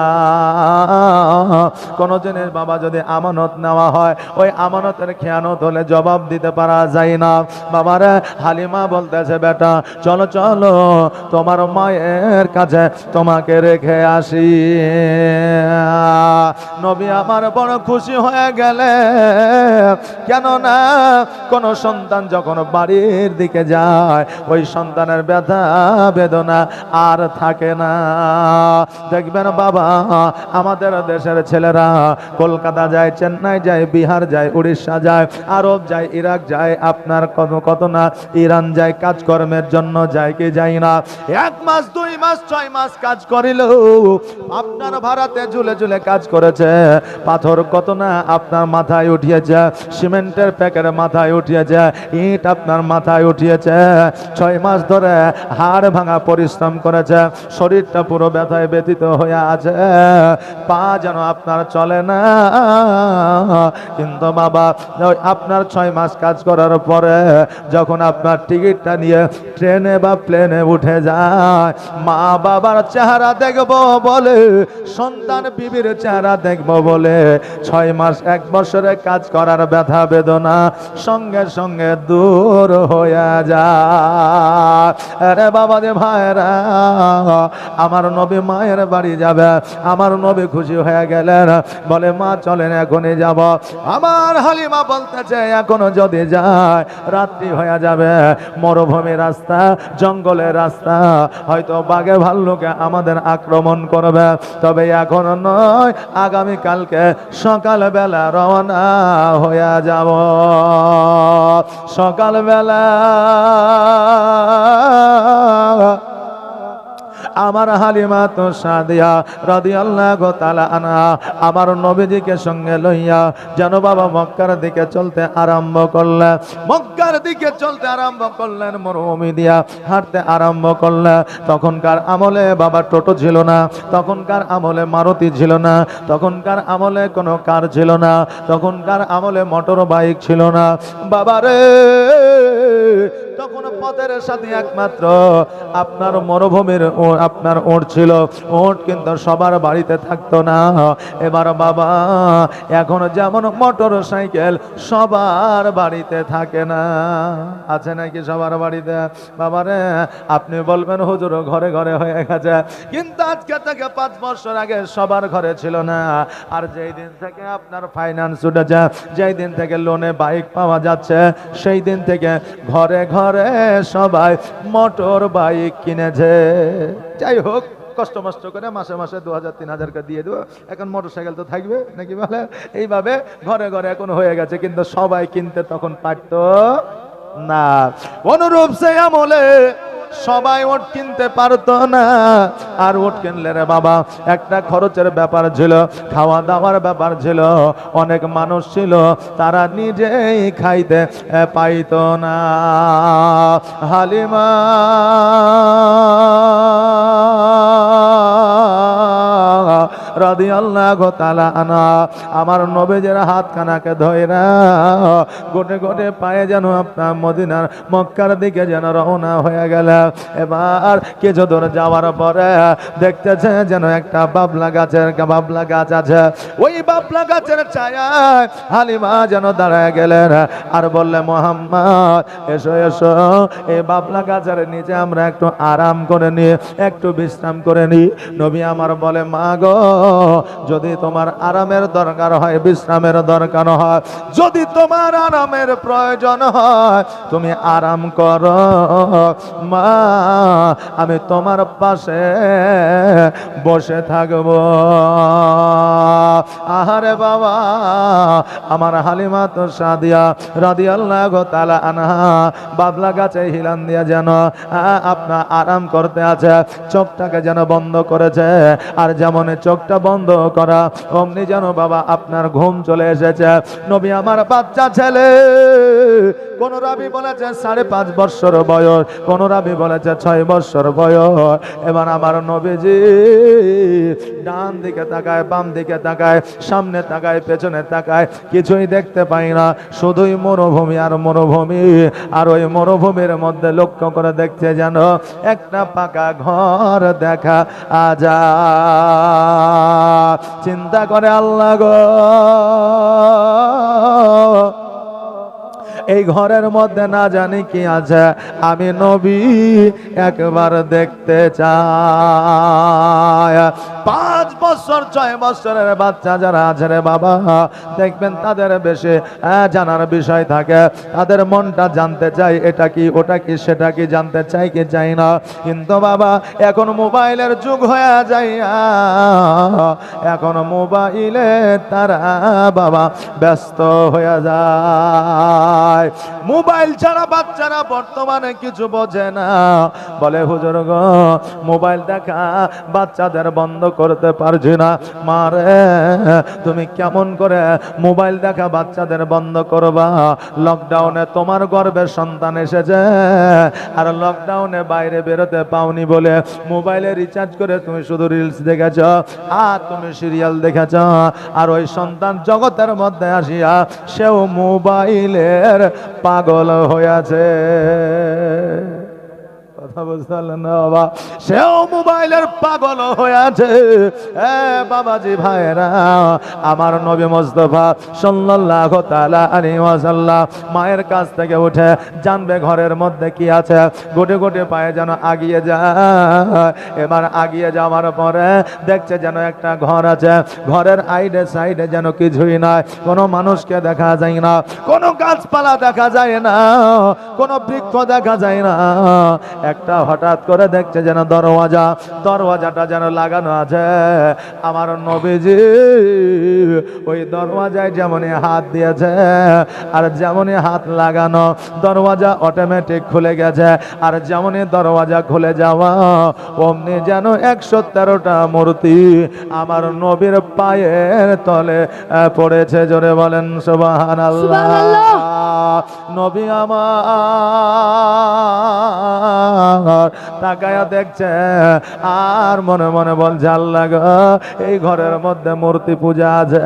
কোন জিনিস বাবা যদি আমানত নেওয়া হয়, ওই আমানতের খেয়ানত হলে জবাব দিতে পারা যায় না। বাবারে হালিমা বলতেছে বেটা চলো চলো তোমার মায়ের কাছে তোমাকে রেখে আসি। নবী আমার বড় খুশি হয়ে গেলে, কেননা কোন সন্তান যখন বাড়ির দিকে যায় ওই সন্তানের ব্যথা বেদনা আর থাকে না। দেখবেন বাবা আমাদের দেশের ছেলেরা কলকাতা যায়, চেন্নাই যায়, বিহার যায়, উড়িষ্যা যায়, আরব যায়, ইরাক যায়, আপনার কত না ইরান যায়, কাজকর্মের জন্য যায় কি যায় না। 1 মাস 2 মাস 6 মাস কাজ করিল, আপনার ভাড়াতে ঝুলে ঝুলে কাজ করেছে, পাথর কত না আপনার মাথায় উঠিয়েছে, সিমেন্টের প্যাকেট মাথায় উঠিয়েছে, ইট আপনার মাথায় উঠিয়েছে, 6 মাস ধরে হাড় ভাঙা পরিশ্রম করেছে, শরীরটা পুরো ব্যথায় ব্যথিত হয়ে আছে, পা যেন আপনার চলে না। কিন্তু বাবা আপনার 6 মাস কাজ করার পরে যখন আপনার টিকিটটা নিয়ে ট্রেনে বা প্লেনে উঠে যায়, মা বাবার চেহারা দেখবো বলে, সন্তান বিবির চেহারা দেখবো বলে 6 মাস 1 বছরে কাজ করার ব্যথা বেদনা সঙ্গে সঙ্গে দূর হয়ে যায়। আরে বাবা যে ভাইরা আমার নবী মায়ের বাড়ি যাবে, আমার নবী খুশি হয়ে গেলেন, বলে মা চলেন এখনই যাব। আমার হালিমা বলতেছে এখনো যদি যায় রাত্রি হয়ে যাবে, মরুভূমি রাস্তা, জঙ্গলের রাস্তা, হয়তো বাঘে ভাল্লুকে আমাদের আক্রমণ করবে, তবে এখন নয়, আগামী কালকে সকালবেলা রওনা হয়ে যাব। সকালবেলা আমার হালিমা তো সাদিয়া রাদিয়াল্লাহু তাআলা আনহা আমার নবীজিকে সঙ্গে লইয়া যেন বাবা মক্কার দিকে চলতে আরম্ভ করলেন। মক্কার দিকে চলতে আরম্ভ করলেন, মরুভূমি দিয়া হাঁটতে আরম্ভ করলেন। তখনকার আমলে বাবা টোটো ছিল না, তখনকার আমলে মারুতি ছিল না, তখনকার আমলে কোনো কার ছিল না, তখনকার আমলে মোটর বাইক ছিল না। বাবারে তখন পথের সাথে একমাত্র আপনার মরুভূমির আপনার ওট ছিল। ওট কিন্তু সবার বাড়িতে থাকতো না। এবার বাবা এখন যেমন মোটর সাইকেল সবার বাড়িতে থাকে না, আছে নাকি সবার বাড়িতে? বাবারে আপনি বলবেন হুজুর ঘরে ঘরে হয়ে গেছে, কিন্তু আজকে থেকে 5 বছর আগে সবার ঘরে ছিল না। আর যেই দিন থেকে আপনার ফাইন্যান্স উঠেছে, যেই দিন থেকে লোনে বাইক পাওয়া যাচ্ছে, সেই দিন থেকে ঘরে ঘরে সবাই মোটর বাইক কিনেছে। যাই হোক, কষ্ট মষ্ট করে মাসে মাসে 2000-3000 করে দিয়ে দেবো, এখন মোটরসাইকেল তো থাকবে নাকি বলে, এইভাবে ঘরে ঘরে এখন হয়ে গেছে। কিন্তু সবাই কিনতে তখন পারতো না। অনুরূপ সে আমলে সবাই ওট কিনতে পারতো না। আর ওট কিনলে রে বাবা একটা খরচের ব্যাপার ছিল, খাওয়া দাওয়ার ব্যাপার ছিল, অনেক মানুষ ছিল তারা নিজেই খাইতে পাইতো না। হালিমা রাদিয়াল্লাহু তাআলা আনহা আমার নবীজির হাতখানাকে ধইরা গোটে গোটে পায়ে যেন আপনার মদিনার মক্কার দিকে যেন রওনা হয়ে গেল। এবার কিছু দূর যাওয়ার পরে দেখতেছে যেন একটা বাবলা গাছ আছে। ওই বাবলা গাছের ছায়ায় হালিমা যেন দাঁড়ায় গেলেন আর বললেন, মুহাম্মদ এসো এসো, এই বাবলা গাছের নিচে আমরা একটু আরাম করে নিই, একটু বিশ্রাম করে নিই। নবী আমার বলে, মা গো, যদি তোমার আরামের দরকার হয়, বিশ্রামের দরকার হয়, যদি তোমার আরামের প্রয়োজন হয়, তুমি আরাম করো মা, আমি তোমার পাশে বসে থাকবো। আহারে বাবা, আমার হালিমা তো সাদিয়া রাদিয়াল্লাহু তাআলা আনহা বাবলা গাছে হিলান দিয়া যেন আপনার আরাম করতে আছে, চোখটাকে যেন বন্ধ করেছে। আর যেমন চোখটা বন্ধ করা অমনি যেন বাবা আপনার ঘুম চলে এসেছে। নবী আমার বাচ্চা ছেলে, কোন রাবি বলেছে 5.5 বছর বয়স, কোন রাবি বলেছে 6 বছর বয়স। এবার আমার নবীজি ডান দিকে তাকায়, বাম দিকে তাকায়, সামনে তাকায়, পেছনে তাকায়, কিছুই দেখতে পাই না, শুধুই মরুভূমি আর মরুভূমি। আর ওই মরুভূমির মধ্যে লক্ষ্য করে দেখছে যেন একটা পাকা ঘর দেখা যায়। চিন্তা করে, আল্লাহ গো, এই ঘরের মধ্যে না জানি কি আছে, আমি নবী একবার দেখতে চাই। 5 বছর 6 বছরের বাচ্চা যারা আছে রে বাবা, দেখবেন তাদের বেশি জানার বিষয় থাকে, তাদের মনটা জানতে চাই, এটা কি ওটা কি সেটা কি জানতে চাই কি চাই না। কিন্তু বাবা এখন মোবাইলের যুগ হয়ে যায়, এখন মোবাইলে তারা বাবা ব্যস্ত হয়ে যায়। মোবাইল ছাড়া বাচ্চারা বর্তমানে কিছু বোঝে না। বলে, হুজুর গো, মোবাইল দেখা বাচ্চাদের বন্ধ করতে পারছি না। মারে, তুমি কেমন করে মোবাইল দেখা বাচ্চাদের বন্ধ করবা? লকডাউনে তোমার গর্ভের সন্তান এসেছে, আর লকডাউনে বাইরে বেরোতে পাওনি বলে মোবাইলে রিচার্জ করে তুমি শুধু রিলস দেখেছ আর তুমি সিরিয়াল দেখেছ। আর ওই সন্তান জগতের মধ্যে আসিয়া সেও মোবাইলের পাগল হয়েছে। কথা বুঝতে পারলেন না বাবা? সেও মোবাইলের পাগল হয়েছে। বাবাজি ভাইরা, আমার নবী মুস্তাফা সাল্লাল্লাহু তাআলা আলাইহি ওয়াসাল্লাম মায়ের কাছ থেকে উঠে জানবে ঘরের মধ্যে কি আছে, গোটে গোটে পায়ে যেন আগিয়ে যায়। এবার আগিয়ে যাওয়ার পরে দেখছে যেন একটা ঘর আছে, ঘরের আইডে সাইডে যেন কিছুই নাই, কোনো মানুষকে দেখা যায় না, কোনো গাছপালা দেখা যায় না, কোনো বৃক্ষ দেখা যায় না। একটা হঠাৎ করে দেখছে যেন দরওয়াজাটা যেন লাগানো আছে। আমার নবীজি ওই দরওয়াজায় যেমনই হাত দিয়েছে আর যেমনই হাত লাগানো, দরওয়াজা অটোমেটিক খুলে গেছে। আর যেমনই দরওয়াজা খুলে যাওয়া অমনি যেন 113টা মূর্তি আমার নবীর পায়ের তলে পড়েছে। জোরে বলেন সুবহানাল্লাহ। নবী আমার তাকায়া দেখছে আর মনে মনে বলছে আল্লাহ গো, এই ঘরের মধ্যে মূর্তি পূজা আছে,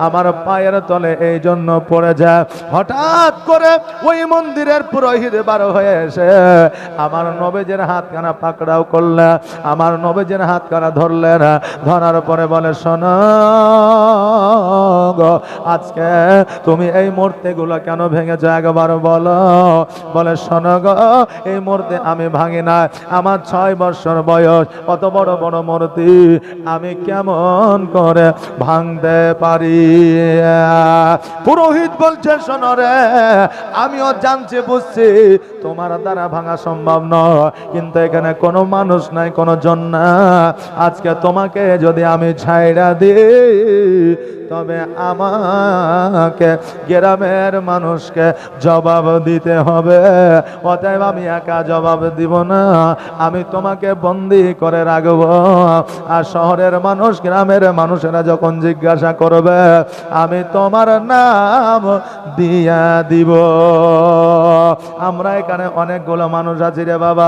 আমার পায়ের তলে এই জন্য পড়ে যায়। হঠাৎ করে ওই মন্দিরের পুরোহিত বার হয়ে এসে আমার নবীজির হাতখানা পাকড়াও করলেন, আমার নবীজির হাতখানা ধরলেন, ধরার পরে বলে শোনো গো, আজকে তুমি এই মূর্তিগুলো কেন ভেঙেছো একবার বলো। বলে শোনো গো, এই মূর্তি আমি ভাঙি না, আমার 6 বছর বয়স, অত বড় বড় মূর্তি আমি কেমন করে ভাঙতে পারি। পুরোহিত বলছে শোনো রে, আমিও জানছি বুঝছি তোমার দ্বারা ভাঙা সম্ভব নয়, কিন্তু এখানে কোনো মানুষ নাই, কোনো জন না, আজকে তোমাকে যদি আমি ছাইড়া দিই তবে আমাকে গ্রামের মানুষকে জবাব দিতে হবে, অতএব আমি একা জবাব দিব না, আমি তোমাকে বন্দি করে রাখবো, আর শহরের মানুষ গ্রামের মানুষেরা যখন জিজ্ঞাসা করবে আমি তোমার নাম দিয়া দিব। আমরা এখানে অনেকগুলো মানুষ আছি রে বাবা,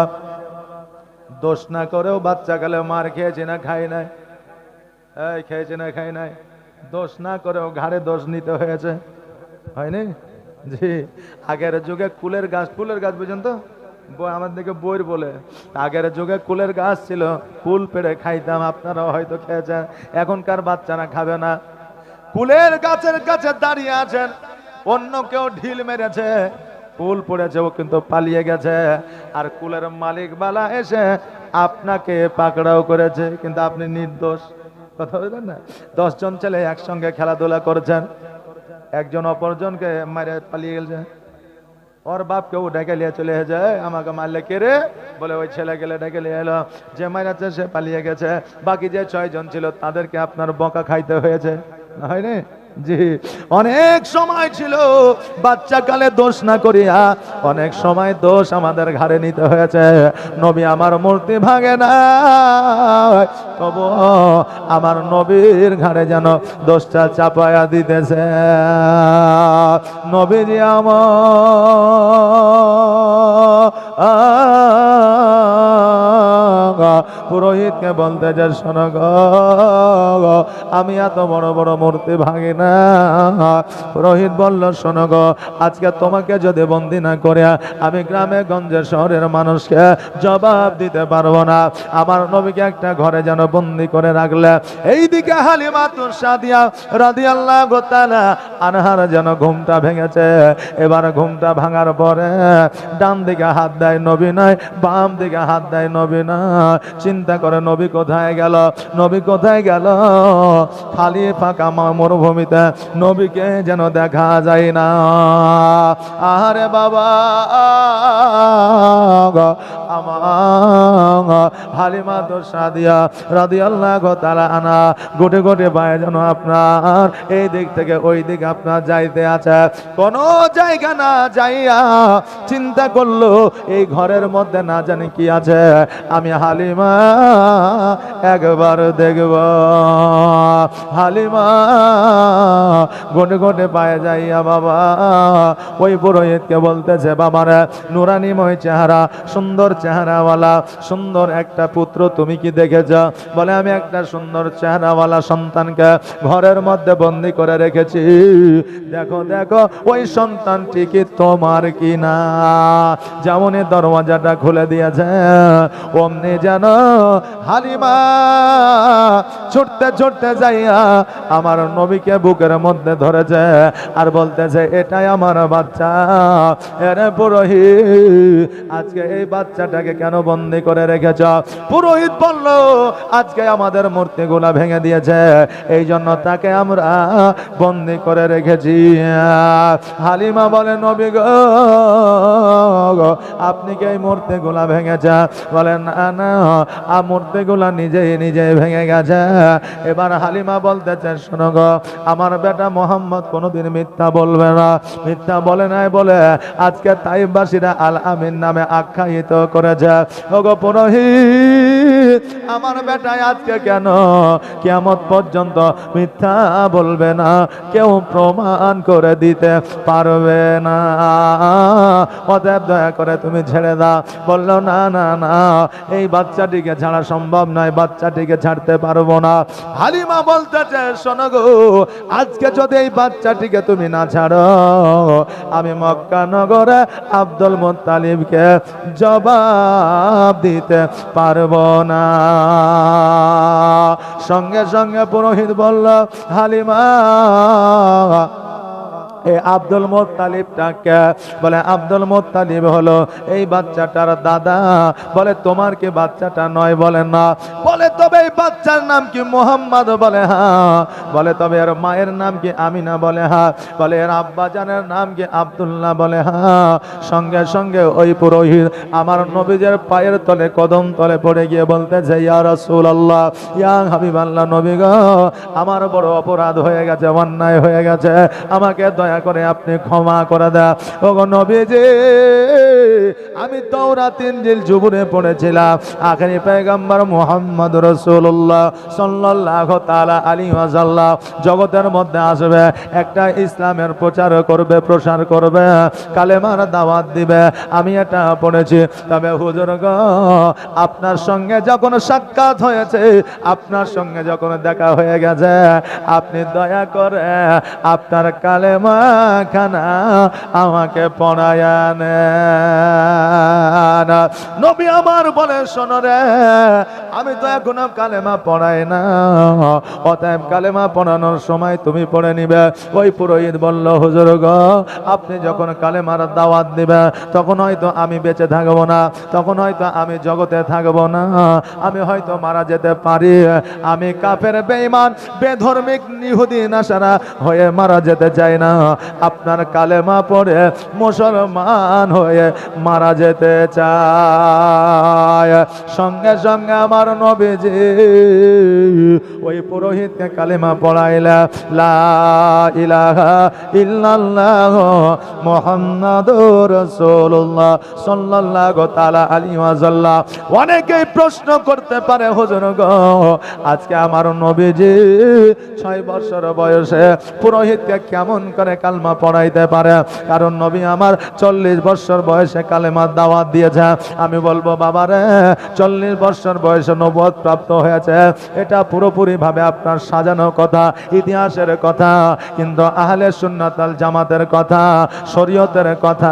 দোষ না করেও বাচ্চা কালে মার খেয়েছি না খাই নাই, এই খেয়েছি না খাই নাই, দোষ না করেও ঘাড়ে দোষ নিতে হয়েছে, হয়নি? জি, আগের যুগে কুলের গাছ পর্যন্ত আমার দিকে বইর বলে, আগের যুগে কুলের গাছ ছিল, কুল পেড়ে খাইতাম, আপনারাও হয়তো খেয়েছেন, এখনকার বাচ্চারা খাবে না। কুলের গাছের কাছে দাঁড়িয়ে আছেন, অন্য কেউ ঢিল মেরেছে, কুল পড়েছে, ও কিন্তু পালিয়ে গেছে, আর কুলের মালিক বালা এসে আপনাকে পাকড়াও করেছে, কিন্তু আপনি নির্দোষ। কথা বললেন না? 10 জন ছেলে একসঙ্গে খেলাধুলা করছেন, একজন অপরজনকে মারে পালিয়ে গেছে, ওর বাপকেও ডেকে নিয়ে চলে যায়, আমাকে মারলে কে রে, বলে ওই ছেলে গেলে ডেকে নিয়ে এলো, যে মারাচ্ছে সে পালিয়ে গেছে, বাকি যে 6 জন ছিল তাদেরকে আপনার বকা খাইতে হয়েছে, হয়নি? জি, অনেক সময় ছিল বাচ্চা কালে দোষ না করিয়া অনেক সময় দোষ আমাদের ঘাড়ে নিতে হয়েছে। নবী আমার মূর্তি ভাঙে না, তবু আমার নবীর ঘাড়ে যেন দোষটা চাপায়া দিতেছে। নবীজি আমার পুরোহিতকে বলতে যে শোনো গো, আমি এত বড় বড় মূর্তি ভাঙি না। পুরোহিত বলল শোনো গো, আজকে তোমাকে যদি বন্দি না করে আমি গ্রামে গঞ্জে শহরের মানুষকে জবাব দিতে পারবো না, আমার নবীকে একটা ঘরে যেন বন্দি করে রাখলে। এইদিকে হালিমাতুন সাদিয়া রাদিয়াল্লাহু তাআলা আনহার যেন ঘুমটা ভেঙেছে। এবার ঘুমটা ভাঙার পরে ডান দিকে হাত দেয় নবী নাই, বাম দিকে হাত দেয় নবী না। চিন্তা করে নবী কোথায় গেল, নবী কোথায় গেল, খালি ফাঁকা মরুভূমিতে নবীকে যেন দেখা যায় না। আরে বাবা, আমার হালিমাতুন সাদিয়া রাদিয়াল্লাহু তাআলা আনহা গোটে গোটে পায়ে যেন আপনার এই দিক থেকে ওই দিক আপনার যাইতে আছে, কোন জায়গা না যাইয়া চিন্তা করলো এই ঘরের মধ্যে না জানি কি আছে, আমি হালিমা একবার দেখব। হালিমা গোটে গোটে পায়ে যাইয়া বাবা ওই পুরোহিতকে বলতেছে, বাবার নুরানিময় চেহারা, সুন্দর চেহারাওয়ালা সুন্দর একটা পুত্র তুমি কি দেখেছ? বলে আমি একটা সুন্দর চেহারাওয়ালা সন্তানকে ঘরের মধ্যে বন্দি করে রেখেছি, দেখো দেখো ওই সন্তানটি কি তোমার কি না? যেমনই দরওয়াজাটা খুলে দিয়েছে অমনি যেন হালিমা ছুটতে ছুটতে যাইয়া আমার নবীকে বুকের মধ্যে ধরেছে আর বলতেছে, এটাই আমার বাচ্চা। এরে পুরোহিত, আজকে এই বাচ্চাটাকে কেন বন্দি করে রেখেছ? পুরোহিত বলল, আজকে আমাদের মূর্তিগুলা ভেঙে দিয়েছে, এই জন্য তাকে আমরা বন্দি করে রেখেছি। হালিমা বলে, নবী গো, আপনি কি এই মূর্তিগুলা ভেঙেছে? বলেন না না, মূর্তিগুলা নিজেই নিজেই ভেঙে গেছে। এবার হালিমা বলতেছে, শোনো গো, আমার বেটা মোহাম্মদ কোনোদিন মিথ্যা বলবে না, মিথ্যা বলে নাই বলে আজকে তাইফবাসীরা আল আমিন নামে আখ্যায়িত করেছে। ওগো পুরোহিত, আমার বেটায় আজকে কেন কিয়ামত পর্যন্ত মিথ্যা বলবে না, কেউ প্রমাণ করে দিতে পারবে না। অতএব দয়া করে তুমি ছেড়ে দাও। বলল না না না, এই বাচ্চাটিকে ছাড়া সম্ভব নয়, বাচ্চাটিকে ছাড়তে পারবো না। হালিমা বলতেছে শোনো গো, আজকে যদি এই বাচ্চাটিকে তুমি না ছাড়ো, আমি মক্কা নগরে আব্দুল মুত্তালিবকে জবাব দিতে পারবো না। সঙ্গে সঙ্গে পুরোহিত বলল, হালিমা এই আব্দুল মুত্তালিবটাকে বলে, আব্দুল মুত্তালিব হলো এই বাচ্চাটার দাদা। বলে তোমার কি বাচ্চাটা নয়? বলে না। বলে তবে এই বাচ্চার নাম কি মুহাম্মদ? বলে হ্যাঁ। বলে তবে এর মায়ের নাম কি আমিনা? বলে হ্যাঁ। বলে এর আব্বাজানের নাম কি আব্দুল্লাহ? বলে হ্যাঁ। সঙ্গে সঙ্গে ওই পুরোহিত আমার নবীদের পায়ের তলে, কদম তলে পড়ে গিয়ে বলতেছে, ইয়া রাসূলুল্লাহ, ইয়া হাবিবাল্লাহ, নবী গো, আমার বড় অপরাধ হয়ে গেছে, অন্যায় হয়ে গেছে, আমাকে দয়া করে আপনি ক্ষমা করে দেন। ওগো নবীজি, আমি তাওরাত ইনজিল জুবুরে পড়েছিলাম, আখেরি পয়গম্বর মুহাম্মদ রাসূলুল্লাহ সাল্লাল্লাহু তাআলা আলাইহি ওয়াসাল্লাম জগতের মধ্যে আসবে, একটা ইসলামের প্রচার করবে, প্রসার করবে, কালেমার দাওয়াত দিবে, আমি এটা পড়েছি। তবে হুজুর গো, আপনার সঙ্গে যখন সাক্ষাৎ হয়েছে, আপনার সঙ্গে যখন দেখা হয়ে গেছে, আপনি দয়া করে আপনার কালেমা খানা আমাকে পড়ায়া নেন। নবী আমার বলে, শোনো রে, আমি তো এখনো কালেমা পড়াই না, অতএব কালেমা পড়ানোর সময় তুমি পড়ে নিবে। ওই পুরোহিত বলল, হুজুর গো, আপনি যখন কালেমার দাওয়াত দিবে, তখন হয়তো আমি বেঁচে থাকবো না, তখন হয়তো আমি জগতে থাকবো না, আমি হয়তো মারা যেতে পারি। আমি কাফের, বেঈমান, বেধর্মিক, ইহুদি, নাসারা হয়ে মারা যেতে চাই না, আপনার কালেমা পড়ে মুসলমান হয়ে মারা যেতে চায়। সঙ্গে সঙ্গে আমার নবীজি ওই পুরোহিতকে কালেমা পড়াইলা, লা ইলাহা ইল্লাল্লাহ মুহাম্মাদুর রাসূলুল্লাহ সাল্লাল্লাহু তাআলা আলাইহি ওয়াসাল্লাম। অনেকেই প্রশ্ন করতে পারে, হুজুর গো, আজকে আমার নবীজি 6 বছর বয়সে পুরোহিতকে কেমন করে কালেমা পড়াইতে পারে? কারণ নবী আমার 40 বছর বয়সে কালেমার দাওয়াত দিয়েছে। আমি বলবো, বাবারে, 40 বছর বয়সে নবুয়ত প্রাপ্ত হয়েছে, এটা পুরোপুরি ভাবে আপনার সাজানো কথা, ইতিহাসের কথা, কিন্তু আহলে সুন্নাত ওয়াল জামাতের কথা, শরীয়তের কথা।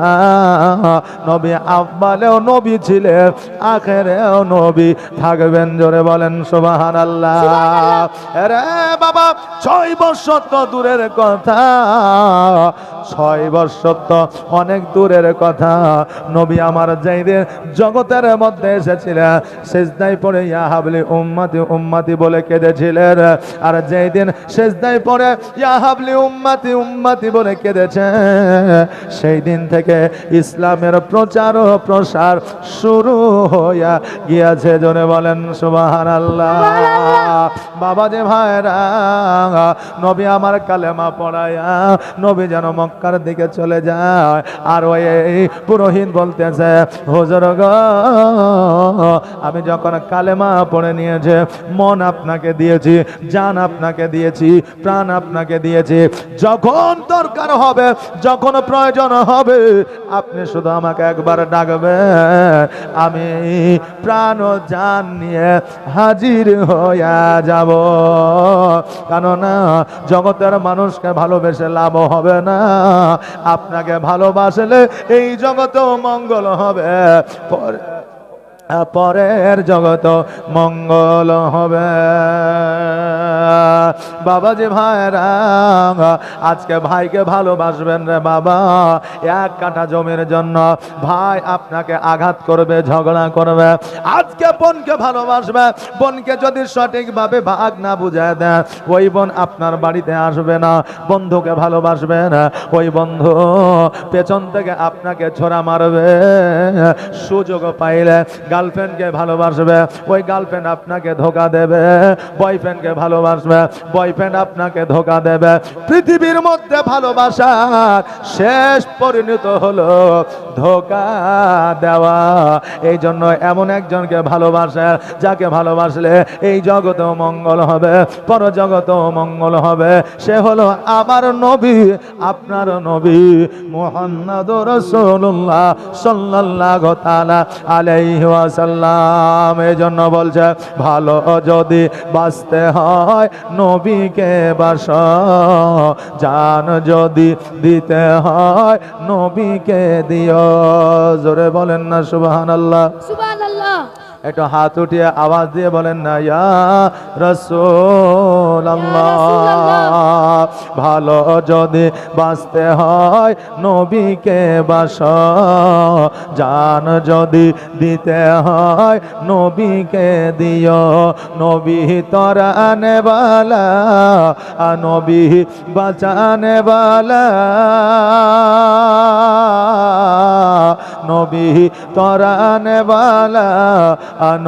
নবী আব্বালেও নবী ছিলেন, আখেরেও নবী থাকবেন। জোরে বলেন সুবহানাল্লাহ। আরে বাবা, 6 বছর তো দূরের কথা, 6 বছর তো অনেক দূরের কথা। নবী আমার যেদিন জগতের মধ্যে এসেছিলেন, সেজদায় পড়ে ইয়া হাবলি উম্মতি উম্মতি বলে কেঁদেছিলেন। আর যেদিন সেজদায় পড়ে ইয়া হাবলি উম্মতি উম্মতি বলে কেঁদেছে, সেই দিন থেকে ইসলামের প্রচার ও প্রসার শুরু হইয়া গিয়েছে। জোরে বলেন সুবহানাল্লাহ। বাবা যে ভাইরা, নবী আমার কালেমা পড়ায়া নবী যেন মক্কার দিকে চলে যায়। আর ওই পুরোহিত বলতেছে, হুজুর গো, আমি যখন কালেমা পড়ে নিয়েছে, মন আপনাকে দিয়েছি, জান আপনাকে দিয়েছি, প্রাণ আপনাকে দিয়েছি, যখন দরকার হবে, যখন প্রয়োজন হবে, আপনি শুধু আমাকে একবার ডাকবেন, আমি প্রাণ ও জান নিয়ে হাজির হইয়া যাব। কেননা জগতের মানুষকে ভালোবেসে লাভ হবে না, আপনাকে ভালোবাসলে এই জগতেও মঙ্গল হবে, পরের জগত মঙ্গল হবে। বাবাজি ভাইরা, আজকে ভাইকে ভালোবাসবেন রে বাবা। 1 কাঠা জমির জন্য ভাই আপনাকে আঘাত করবে, ঝগড়া করবে। আজকে বোনকে ভালোবাসবে, বোনকে যদি সঠিকভাবে ভাগ না বুঝায় দেন, ওই বোন আপনার বাড়িতে আসবে না। বন্ধুকে ভালোবাসবেন, ওই বন্ধু পেছন থেকে আপনাকে ছোড়া মারবে। সুযোগ পাইলে গার্লফ্রেন্ডকে ভালোবাসবে, ওই গার্লফ্রেন্ড আপনাকে ধোকা দেবে। বয়ফ্রেন্ডকে ভালোবাসবে, বয়ফ্রেন্ড আপনাকে ধোকা দেবে। পৃথিবীর মধ্যে ভালোবাসার শেষ পরিণত হলো ধোঁকা দেওয়া। এই জন্য এমন একজনকে ভালোবাসে যাকে ভালোবাসলে এই জগতেও মঙ্গল হবে, পরজগতেও মঙ্গল হবে। সে হলো আমার নবী, আপনার নবী মুহাম্মদুর রাসূলুল্লাহ সাল্লাল্লাহু তাআলা আলাইহি ওয়াসাল্লাম। এই জন্য বলছে ভালো যদি বাঁচতে হয় নবীকে বাসো, জান যদি দিতে হয় নবীকে দিও। জোরে বলেন না সুবহানাল্লাহ। সুবহানাল্লাহ। একটু হাত উঠিয়ে আওয়াজ দিয়ে বলেন না ইয়া রাসূলুল্লাহ। ভালো যদি বাঁচতে হয় নবীকে বাসো, জান যদি দিতে হয় নবীকে দিও। নবী তরানে বালা, নবী বাঁচানে বালা, নবী তরানে বালা,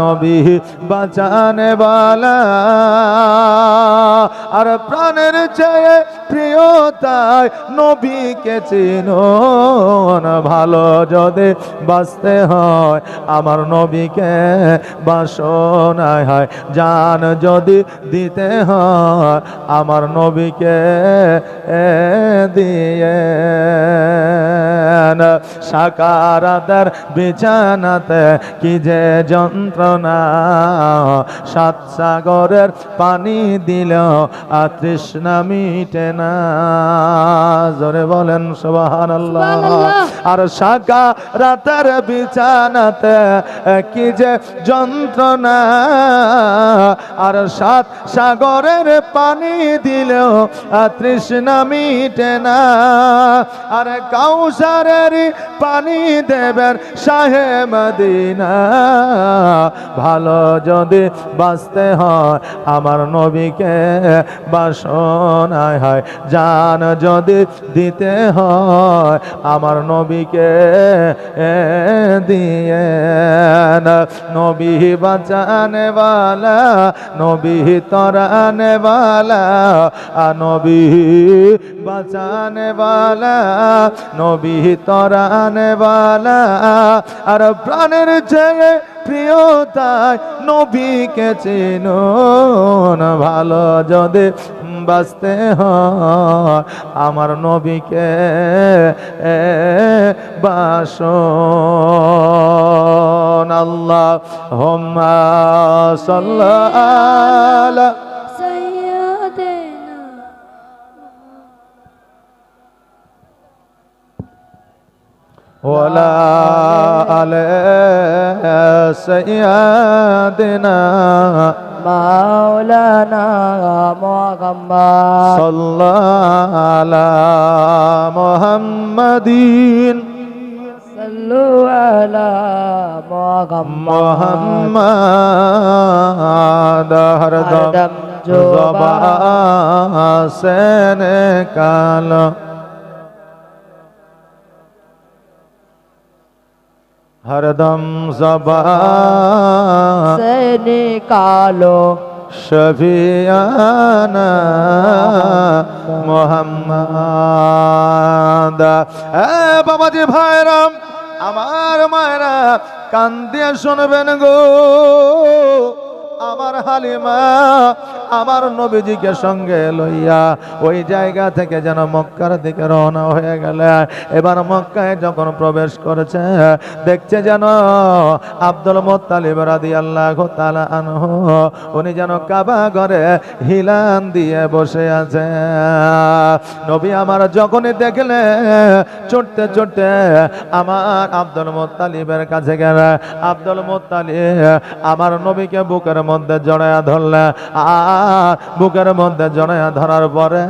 নবী বাঁচানে বালা। আর প্রাণের চেয়ে প্রিয় তাই নবীকে চিনুন। ভালো যদি বাঁচতে হয় আমার নবীকে বাসনায় হয়, জান যদি দিতে হয় আমার নবীকে দিয়ে। সাকারাতের বিছানাতে কি যে যন্ত্রণা, সাত সাগরের পানি দিল তৃষ্ণা মিটে না। জোরে বলেন সুবহানাল্লাহ। আর সাকারাতের বিছানাতে কি যে যন্ত্রণা, আর সাত সাগরের পানি দিলেও তৃষ্ণা মিটে না। আর কাউসারের পানি দেবেন শাহে মদিনা। ভালো যদি বাঁচতে হয় আমার নবীকে বাসনায় হয়, জান যদি দিতে হয় আমার নবীকে দিয়ে। নবী বাঁচানে বালা, নবী তরানে বালা, নবী বাঁচানে বালা, নবী তরানে বালা। আর প্রাণের চেয়ে প্রিয় তাই নবীকে চিনুন। ভালো যদি বাঁচতে হয় আমার নবীকে বাসন। আল্লাহুম্মা সাল্লি আলা সাইয়্যিদিনা ওয়ালা আলে সাইয়্যিদিনা মাওলানা মুহাম্মদ সাল্লাল্লাহু আলা মুহাম্মাদিন সাল্লু আলা মুহাম্মাদ। হরদম ज़ुबान से निकालो, हरदम ज़बान से निकालो शफियाना मोहम्मद। बाबाजी भाईराम আমার মায়েরা কান দিয়ে শুনবেন গো, আমার হালিমা আমার নবীজিকে সঙ্গে লইয়া ওই জায়গা থেকে যেন মক্কার দিকে রওনা হয়ে গেলে। এবার মক্কায় যখন প্রবেশ করেছে দেখছে যেন আব্দুল মুত্তালিব রাদিয়াল্লাহু তাআলা আনহু উনি যেন কাবা ঘরে হিলান দিয়ে বসে আছে। নবী আমার যখনই দেখলে ছুটতে ছুটতে আমার আব্দুল মুত্তালিবের কাছে গেলে আব্দুল মুত্তালিব আমার নবীকে বুকের মধ্যে জড়ায়া ধরলে। আর বুকের মধ্যে জড়ায়া ধরার পরে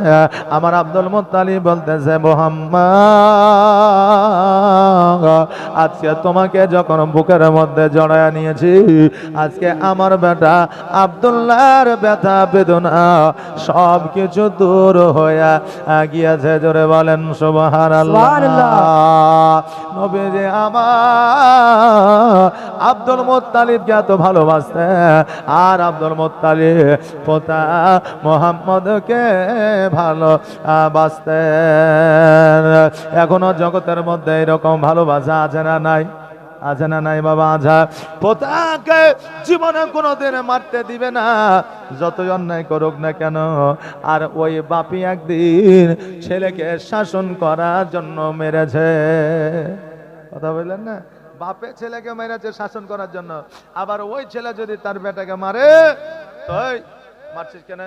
আমার আব্দুল মুত্তালিব বলতেছে, মুহাম্মদ আজকে তোমাকে যখন বুকের মধ্যে জড়ায়া নিয়েছি, আজকে আমার বেটা আব্দুল্লাহর ব্যথা বেদনা সব কিছু দূর হইয়া গিয়েছে। জোরে বলেন সুবহানাল্লাহ। নবীজি আমার আব্দুল মুত্তালিবকে এত ভালোবাসতেন, আর আব্দুল মুত্তালিব পোতা মুহাম্মদকে ভালোবাসতেন। এখনো জগতের মধ্যে এরকম ভালোবাসা আছে না নাই? আছে না নাই বাবা? আজা পোতাকে জীবনে কোনোদিন মারতে দিবে না, যতই অন্যায় করুক না কেন। আর ওই বাপি একদিন ছেলেকে শাসন করার জন্য মেরেছে। কথা বললেন না? বাপে ছেলেকে মেরেছে শাসন করার জন্য। আবার ওই ছেলে যদি তার বেটাকে মারে, তো মারছিস কেন,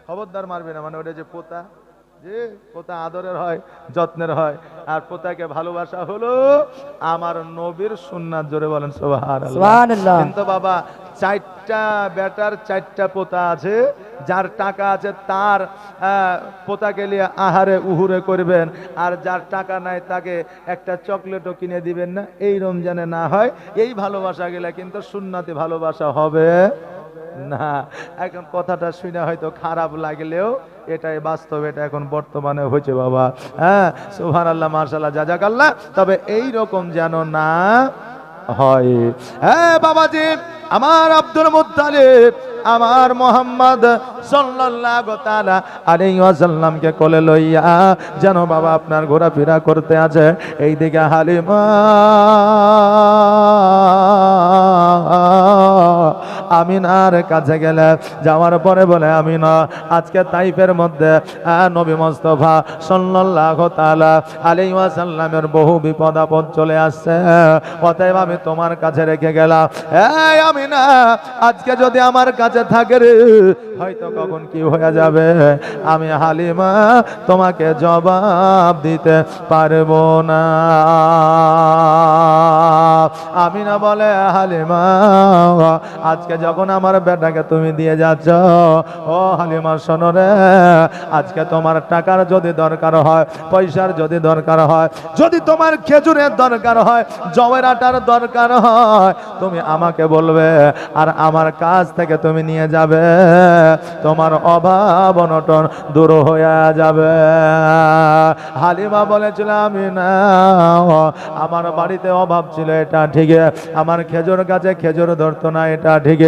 খবরদার মারবি না। মানে ওটা যে পোতা, যে পোতা আদরের হয়, যত্নের হয়। আর পোতাকে ভালোবাসা হলো আমার নবীর সুন্নাত। জোরে বলেন সুবহানাল্লাহ। সুবহানাল্লাহ। কিন্তু বাবা চারটা বেটার চারটা পোতা আছে, যার টাকা আছে তার পোতাকে নিয়ে আহারে উহুরে করবেন, আর যার টাকা নাই তাকে একটা চকলেটও কিনে দিবেন না। এই রমজানে না হয় এই ভালোবাসা গেলে কিন্তু সুন্নাতি ভালোবাসা হবে না। এখন কথাটা শুনে হয়তো খারাপ লাগলেও এটাই বাস্তব, এটা এখন বর্তমানে হয়েছে বাবা। হ্যাঁ, সুবহানাল্লাহ, মাশাআল্লাহ, জাযাকাল্লাহ। তবে এই রকম যেন না হয়। হ্যাঁ বাবাজি, আমার আব্দুল মুত্তালিব আমার মোহাম্মদ সাল্লাল্লাহু তাআলা আলাইহি ওয়াসাল্লামকে কোলে লইয়া যেন বাবা আপনার ঘোরাফেরা করতে আছে। এইদিকে হালিমা আমিনার কাছে গেলে, যাওয়ার পরে বলে, আমিনা আজকে তাইফের মধ্যে নবী মুস্তাফা সাল্লাল্লাহু তাআলা আলাইহি ওয়াসাল্লামের বহু বিপদ আপদ চলে আসছে, অতএব আমি তোমার কাছে রেখে গেলাম। এই আমিনা, আজকে যদি আমার কাছে থাকে রে, হয়তো কখন কি হয়ে যাবে আমি হালিমা তোমাকে জবাব দিতে পারবো না। আমিনা বলে, হালিমা আজকে যখন আমার বেটাকে তুমি দিয়ে যাচ্ছ, ও হালিমা শোনো রে, আজকে তোমার টাকার যদি দরকার হয়, পয়সার যদি দরকার হয়, যদি তোমার খেজুরের দরকার হয়, জবের আটার দরকার হয়, তুমি আমাকে বলবে, আর আমার কাছ থেকে তুমি নিয়ে যাবে, তোমার অভাব অনটন দূর হয়ে যাবে। হালিমা বলেছিল, আমি না, আমার বাড়িতে অভাব ছিল, এটা ঠিক, আমার খেজুর গাছে খেজুর ধরতো না, এটা ঠিক,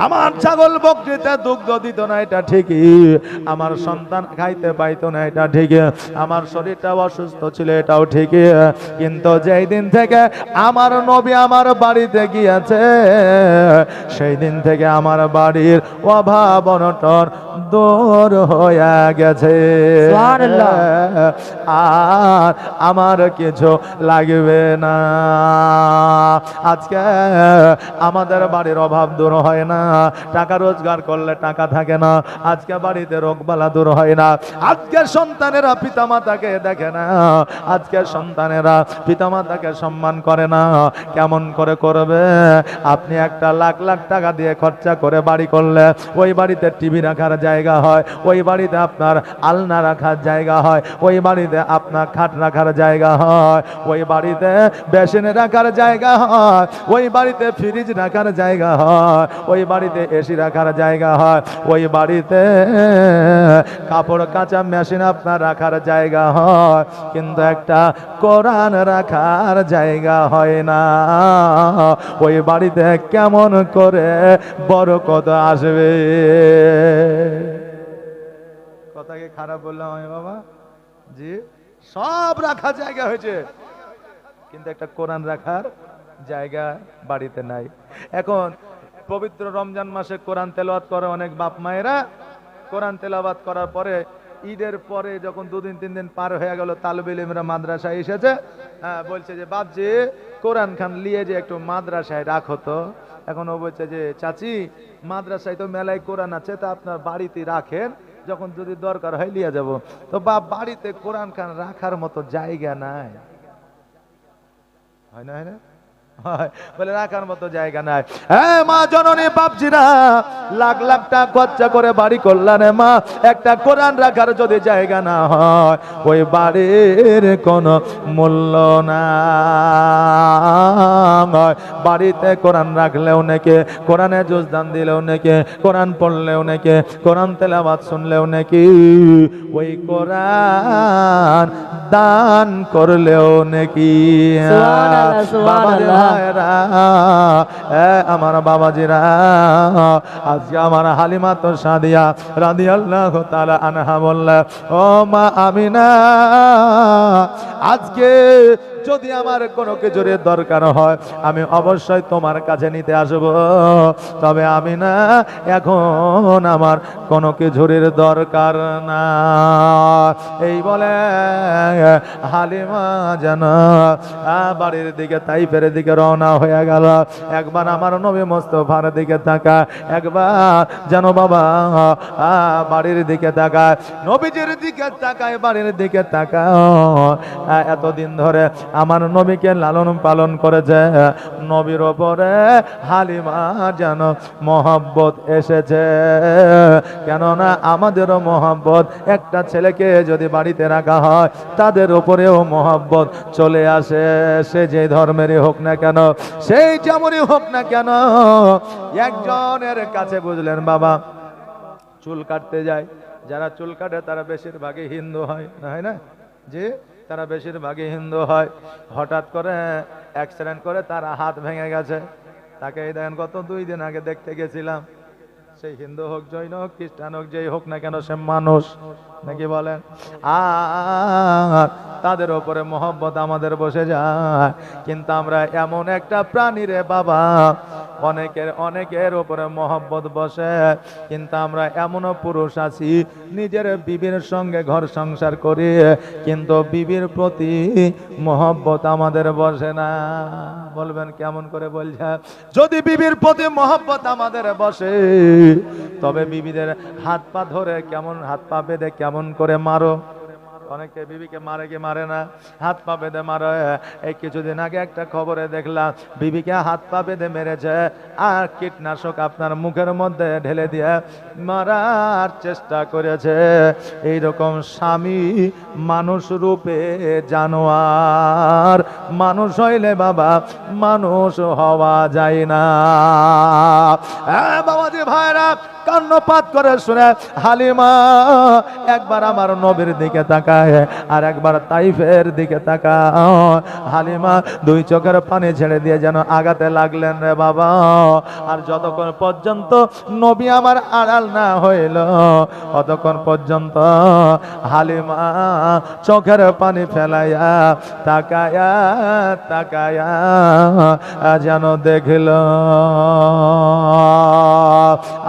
আমার ছাগল বকরিতে দুগ্ধ দিত না, এটা ঠিকই, আমার সন্তান খাইতে পাইতো না, এটা ঠিক, আমার শরীরটা অসুস্থ ছিল, এটাও ঠিকই। কিন্তু যেই দিন থেকে আমার নবী আমার বাড়িতে গিয়েছে, সেই দিন থেকে আমার বাড়ির অভাব অনটন দূর হয়ে গেছে। সুবহানাল্লাহ। আর আমার কিছু লাগবে না। আজকে আমাদের বাড়ির অভাব দূর হয় না, টাকা রোজগার করলে টাকা থাকে না, আজকে বাড়িতে রোগবালা দূর হয় না, আজকে সন্তানেরা পিতামাতাকে দেখে না, আজকে সন্তানেরা পিতামাতাকে সম্মান করে না। কেমন করে করবে? আপনি একটা লাখ লাখ টাকা দিয়ে খরচা করে বাড়ি করলে, ওই বাড়িতে টিভি রাখার জায়গা হয়, ওই বাড়িতে আপনার আলনা রাখার জায়গা হয়, ওই বাড়িতে আপনার খাট রাখার জায়গা হয়, ওই বাড়িতে বেসিন রাখার জায়গা হয়, ওই বাড়িতে ফ্রিজ রাখার জায়গা হয়, ওই বাড়িতে এসি রাখার জায়গা হয়, ওই বাড়িতে কাপড় কাচা মেশিন আপনার রাখার জায়গা হয়, কিন্তু একটা কোরআন রাখার জায়গা হয় না। ওই বাড়িতে কেমন করে বরকত আসবে? কথা কি খারাপ বললাম আমি বাবা? জি, সব রাখার জায়গা হয়েছে, কিন্তু একটা কোরআন রাখার জায়গা বাড়িতে নাই। এখন পবিত্র রমজান মাসে কোরআন তেলাওয়াত করে অনেক বাপ মায়েরা। কোরআন তেলাওয়াত করার পরে ঈদের পরে যখন 2-3 দিন পার হয়ে গেল, তালিবে ইলমরা মাদ্রাসায় এসেছে, বলছে যে বাপজি কোরআন খান নিয়ে যে একটু মাদ্রাসায় রাখো তো। এখন ও বলছে যে চাচি, মাদ্রাসায় তো মেলায় কোরআন আছে, তা আপনার বাড়িতে রাখেন, যখন যদি দরকার হয় নিয়ে যাব। তো বাপ বাড়িতে কোরআন খান রাখার মতো জায়গা নাই, হয় না? হয় না? বলে রাখার মতো জায়গা নাই। হ্যাঁ মা জননী বাপজিরা, লাখ লাখ টাকা খরচা করে বাড়ি করলেন মা, একটা কোরআন রাখার যদি জায়গা না হয়, ওই বাড়ির কোনো মূল্য নাই। বাড়িতে কোরআন রাখলেও নেকি, কোরআনে জুজ দান দিলেও নেকি, কোরআন পড়লেও নেকি, কোরআন তেলাওয়াত শুনলেও নেকি, ওই কোরআন দান করলেও নেকি। সুবহানাল্লাহ, সুবহানাল্লাহ। বাবাজি ভাইরা, আমার বাবাজিরা, আজকে আমার হালিমা তো সাদিয়া রাদিয়াল্লাহু তাআলা আনহা বললেন, ও মা আমিনা, আজকে যদি আমার কোনো কিছুর দরকার হয় আমি অবশ্যই তোমার কাছে নিতে আসব, তবে আমি না, এখন আমার কোনো কিছুর দরকার না। এই বলে হালিমা যেন বাড়ির দিকে তাইফের দিকে রওনা হয়ে গেল। একবার আমার নবী মুস্তাফার দিকে তাকা, একবার যেন বাবা বাড়ির দিকে তাকায়, নবীজির দিকে তাকায়, বাড়ির দিকে তাকায়। এতদিন ধরে আমার নবীকে লালন পালন করেছে, নবীর ওপরে হালিমা যেন মহব্বত এসেছে। কেননা আমাদেরও মহব্বত, একটা ছেলেকে যদি বাড়িতে রাখা হয় তাদের উপরেও মহব্বত চলে আসে, সে যে ধর্মেরই হোক না কেন, সেই যেমনই হোক না কেন। একজনের কাছে বুঝলেন বাবা চুল কাটতে যায়, যারা চুল কাটে তারা বেশিরভাগই হিন্দু হয়, হয় না যে, তারা বেশিরভাগই হিন্দু হয়। হঠাৎ করে অ্যাক্সিডেন্ট করে তার হাত ভেঙে গেছে, তাকে এই দেখেন গত 2 দিন আগে দেখতে গেছিলাম। সেই হিন্দু হোক, জৈন হোক, খ্রিস্টান হোক, যেই হোক না কেন সে মানুষ, নাকি বলেন? আর তাদের উপরে মহব্বত আমাদের বসে যায়। কিন্তু আমরা এমন একটা প্রাণী রে বাবা, অনেকের উপরে মহব্বত বসে, কিন্তু আমরা এমনও পুরুষ আছি নিজের বিবির সঙ্গে ঘর সংসার করি, কিন্তু বিবির প্রতি মহব্বত আমাদের বসে না। বলবেন কেমন করে বলছে? যদি বিবির প্রতি মহব্বত আমাদের বসে, তবে বিবিদের হাত পা ধরে কেমন, হাত পা বেঁধে কেমন করে মারো। অনেকে বিবিকে মারে কি মারে না? হাত পা বেঁধে মারে। এই কিছুদিন আগে একটা খবরে দেখলাম বিবিকে হাত পা বেঁধে মেরেছে, আর কীটনাশক আপনার মুখের মধ্যে ঢেলে দিয়ে মারার চেষ্টা করেছে। এইরকম স্বামী মানুষ রূপে জানোয়ার, মানুষ হইলে বাবা মানুষ হওয়া যায় না। বাবাজি ভাইরা, কর্ণপাত করে শুনে হালিমা একবার আমার নবীর দিকে তাকায়, আর একবার তাইফের দিকে তাকায়। হালিমা 2 চোখের পানি ছেড়ে দিয়ে যেন আগাতে লাগলেন রে বাবা। আর যতক্ষণ পর্যন্ত নবী আমার আড়াল না হইল, ততক্ষণ পর্যন্ত হালিমা চোখের পানি ফেলাইয়া তাকায়া তাকায়া যেন দেখল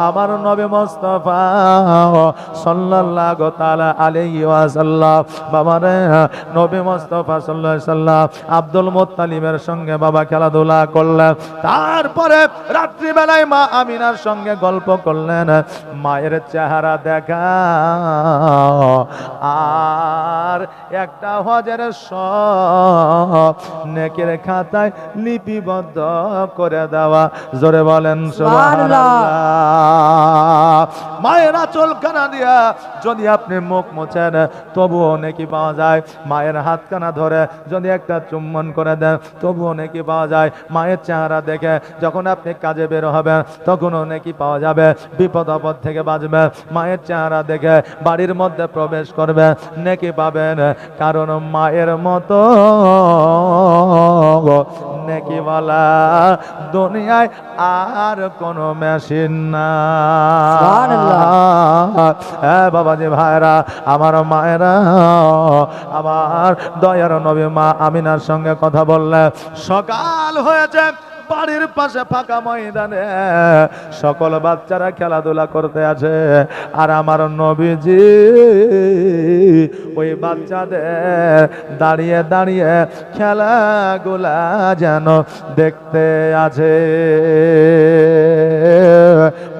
আমার নবী মুস্তাফা সাল্লাল্লাহু তাআলা আলাইহি ওয়াসাল্লাম। বাবারে, নবী মুস্তাফা সাল্লাল্লাহু আলাইহি ওয়াসাল্লাম আব্দুল মুত্তালিবের সঙ্গে বাবা খেলাধুলা করলেন। তারপরে রাত্রি বেলায় মা আমিনার সঙ্গে গল্প করলেন, মায়ের চেহারা দেখা আর একটা হজের সব নেকের খাতায় লিপিবদ্ধ করে দেওয়া। জোরে বলেন সুবহানাল্লাহ। মায়ের আঁচলখানা দিয়া যদি আপনি মুখ মোছেন তবুও নেকি পাওয়া যায়। মায়ের হাতখানা ধরে যদি একটা চুম্বন করে দেন তবুও নেকি পাওয়া যায়। মায়ের চেহারা দেখে যখন আপনি কাজে বের হবেন তখনও নেকি পাওয়া যাবে, বিপদ আপদ থেকে বাঁচবে। মায়ের চেহারা দেখে বাড়ির মধ্যে প্রবেশ করবে, নেকি পাবেন। কারণ মায়ের মতো নেকিওয়ালা দুনিয়ায় আর কোনো মেশিন না। বাবাজি ভাইরা, আমার মায়েরা, আমার দয়ার নবী মা আমিনার সঙ্গে কথা বললে। সকাল হয়েছে, বাড়ির পাশে ফাঁকা ময়দানে সকল বাচ্চারা খেলাধুলা করতে আছে, আর আমার নবীজি ওই বাচ্চাদের দাঁড়িয়ে দাঁড়িয়ে খেলাগুলা যেন দেখতে আছে।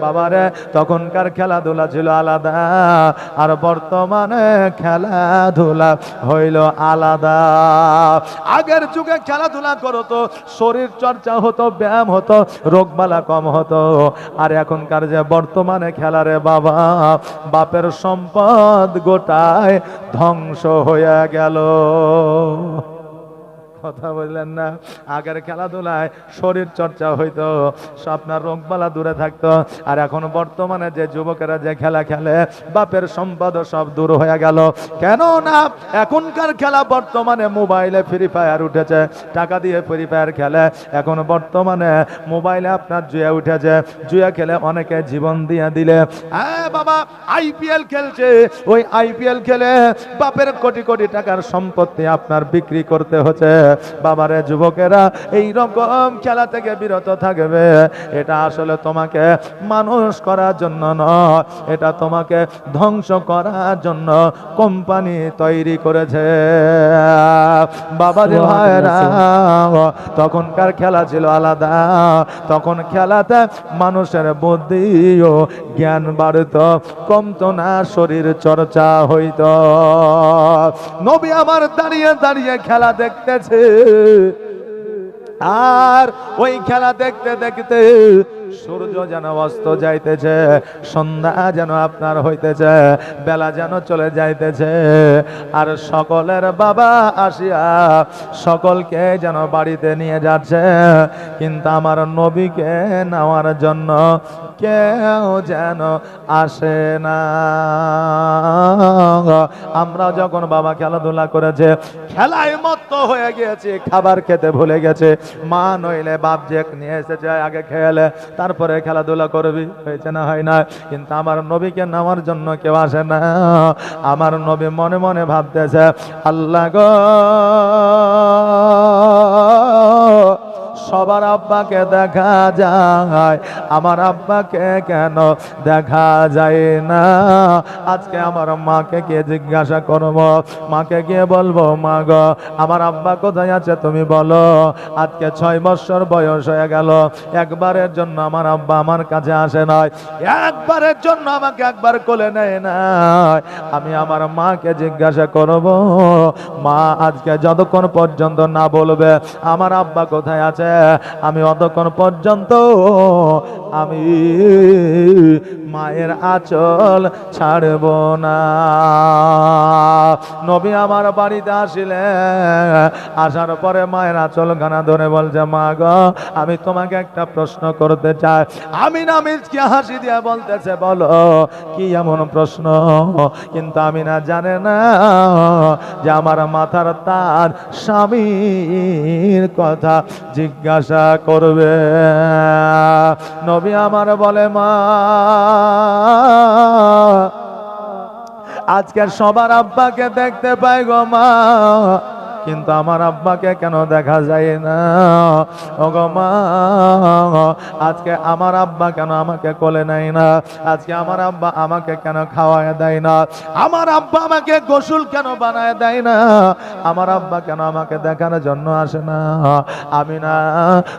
বাবারে, তখনকার খেলাধুলা ছিল আলাদা, আর বর্তমানে খেলাধুলা হইল আলাদা। আগের যুগে খেলাধুলা করতো, শরীর চর্চা হতো, ব্যায়াম হতো, রোগবালা কম হতো। আর এখনকার যে বর্তমানে খেলারে বাবা, বাপের সম্পদ গোটায় ধ্বংস হয়ে গেল। কথা বললেন না। আগের খেলাধুলায় শরীর চর্চা হইতো, আপনার রোগবালা দূরে থাকতো। আর এখন বর্তমানে যে যুবকেরা যে খেলা খেলে, বাপের সম্পদ সব দূর হয়ে গেল। কেন না এখনকার খেলা বর্তমানে মোবাইলে ফ্রি ফায়ার উঠেছে, টাকা দিয়ে ফ্রি ফায়ার খেলে। এখন বর্তমানে মোবাইলে আপনার জুয়া উঠেছে, জুয়া খেলে অনেকে জীবন দিয়ে দিলে। হ্যাঁ বাবা, আইপিএল খেলছে, ওই আইপিএল খেলে বাপের কোটি কোটি টাকার সম্পত্তি আপনার বিক্রি করতে হচ্ছে। বাবারে যুবকেরা, এই রকম খেলা থেকে বিরত থাকবে। এটা আসলে তোমাকে মানুষ করার জন্য নয়, এটা তোমাকে ধ্বংস করার জন্য কোম্পানি তৈরি করেছে। বাবারে ভাইরা, তখনকার খেলা ছিল আলাদা। তখন খেলাতে মানুষের বুদ্ধি ও জ্ঞান বাড়ত, কমতো না, শরীর চর্চা হইত। নবী আমার দাঁড়িয়ে দাঁড়িয়ে খেলা দেখতেছে, আর ওই খেলা দেখতে দেখতে সূর্য যেন অস্ত যাইতেছে, সন্ধ্যা যেন আপনার হইতেছে, বেলা যেন চলে যাইতেছে। আর সকলের বাবা আসিয়া সকলকে যেন বাড়িতে নিয়ে যাচ্ছে, কিন্তু আমার নবীকে নেওয়ার জন্য কেউ যেন আসে না। আমরা যখন বাবা খেলাধুলা করেছে, খেলায় মত্ত হয়ে গিয়েছে, খাবার খেতে ভুলে গেছে। মা নইলে বাপ যে নিয়ে এসেছে, আগে খেলে তারপরে খেলাধুলা করবি, হয়েছে না হয় না। কিন্তু আমার নবীকে নেওয়ার জন্য কেউ আসে না। আমার নবী মনে মনে ভাবতেছে, আল্লাহ গো, সবার আব্বাকে দেখা যায়, আমার আব্বাকে কেন দেখা যায় না? আজকে আমার মাকে গিয়ে জিজ্ঞাসা করব, মাকে গিয়ে বলবো, মা গো, আমার আব্বা কোথায় আছে তুমি বলো। আজকে 6 বছর বয়স হয়ে গেল, একবারের জন্য আমার আব্বা আমার কাছে আসে নাই, একবারের জন্য আমাকে একবার কোলে নেয় নাই। আমি আমার মাকে জিজ্ঞাসা করব, মা আজকে যতক্ষণ পর্যন্ত না বলবে আমার আব্বা কোথায় আছে, আমি অতক্ষণ পর্যন্ত আমি মায়ের আঁচল ছাড়ব না। নবী আমার বাড়িতে আসিলেন, আসার পরে মায়ের আঁচল গানা ধরে বলছে, মা গো, আমি তোমাকে একটা প্রশ্ন করতে চাই। আমিনা মিচকে হাসি দিয়ে বলতেছে, বলো কি এমন প্রশ্ন? কিন্তু আমিনা জানে না যে আমার মাথার তার স্বামীর কথা জিজ্ঞাসা করবে। নবী আমার বলে, মা আজকে সবার আব্বাকে দেখতে পাই গো মা, কিন্তু আমার আব্বাকে কেন দেখা যায় না? ও গো মা, আজকে আমার আব্বা কেন আমাকে কোলে নেয় না? আজকে আমার আব্বা আমাকে কেন খাওয়ায় দেয় না? আমার আব্বা আমাকে গোসল কেন বানায় দেয় না? আমার আব্বা কেন আমাকে দেখানোর জন্য আসে না? আমি না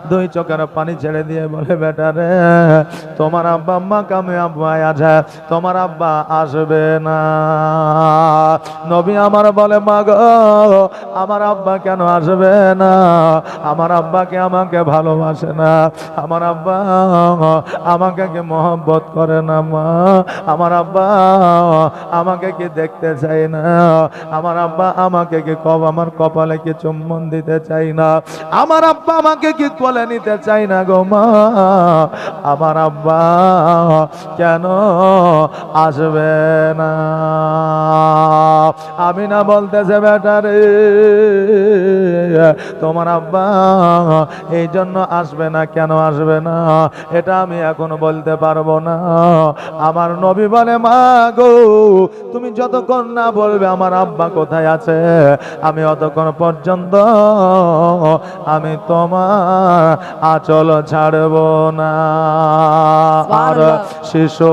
2 চোখের পানি ছেড়ে দিয়ে বলে, বেটা রে, তোমার আব্বা আম্মা কামে আব্বা আছে, তোমার আব্বা আসবে না। নবী আমার বলে, মা গো, আমার আব্বা কেন আসবে না? আমার আব্বাকে আমাকে ভালোবাসে না, আমার আব্বা আমাকে কি মহব্বত করে না? মা, আমার আব্বা আমাকে কি দেখতে চাই না? আমার আব্বা আমাকে কি আমার কপালে কি চুম্বন দিতে চাই না? আমার আব্বা আমাকে কি কোলে নিতে চাই না গো মা? আমার আব্বা কেন আসবে না? আমি না বলতেছে, বেটা রে, তোমার আব্বা এই জন্য আসবে না। কেন আসবে না এটা আমি এখন বলতে পারবো না। আমার নবী বলে, মা গো, তুমি যতক্ষণ না বলবে আমার আব্বা কোথায় আছে, আমি অতক্ষণ পর্যন্ত আমি তোমার আঁচল ছাড়বো না। আর শিশু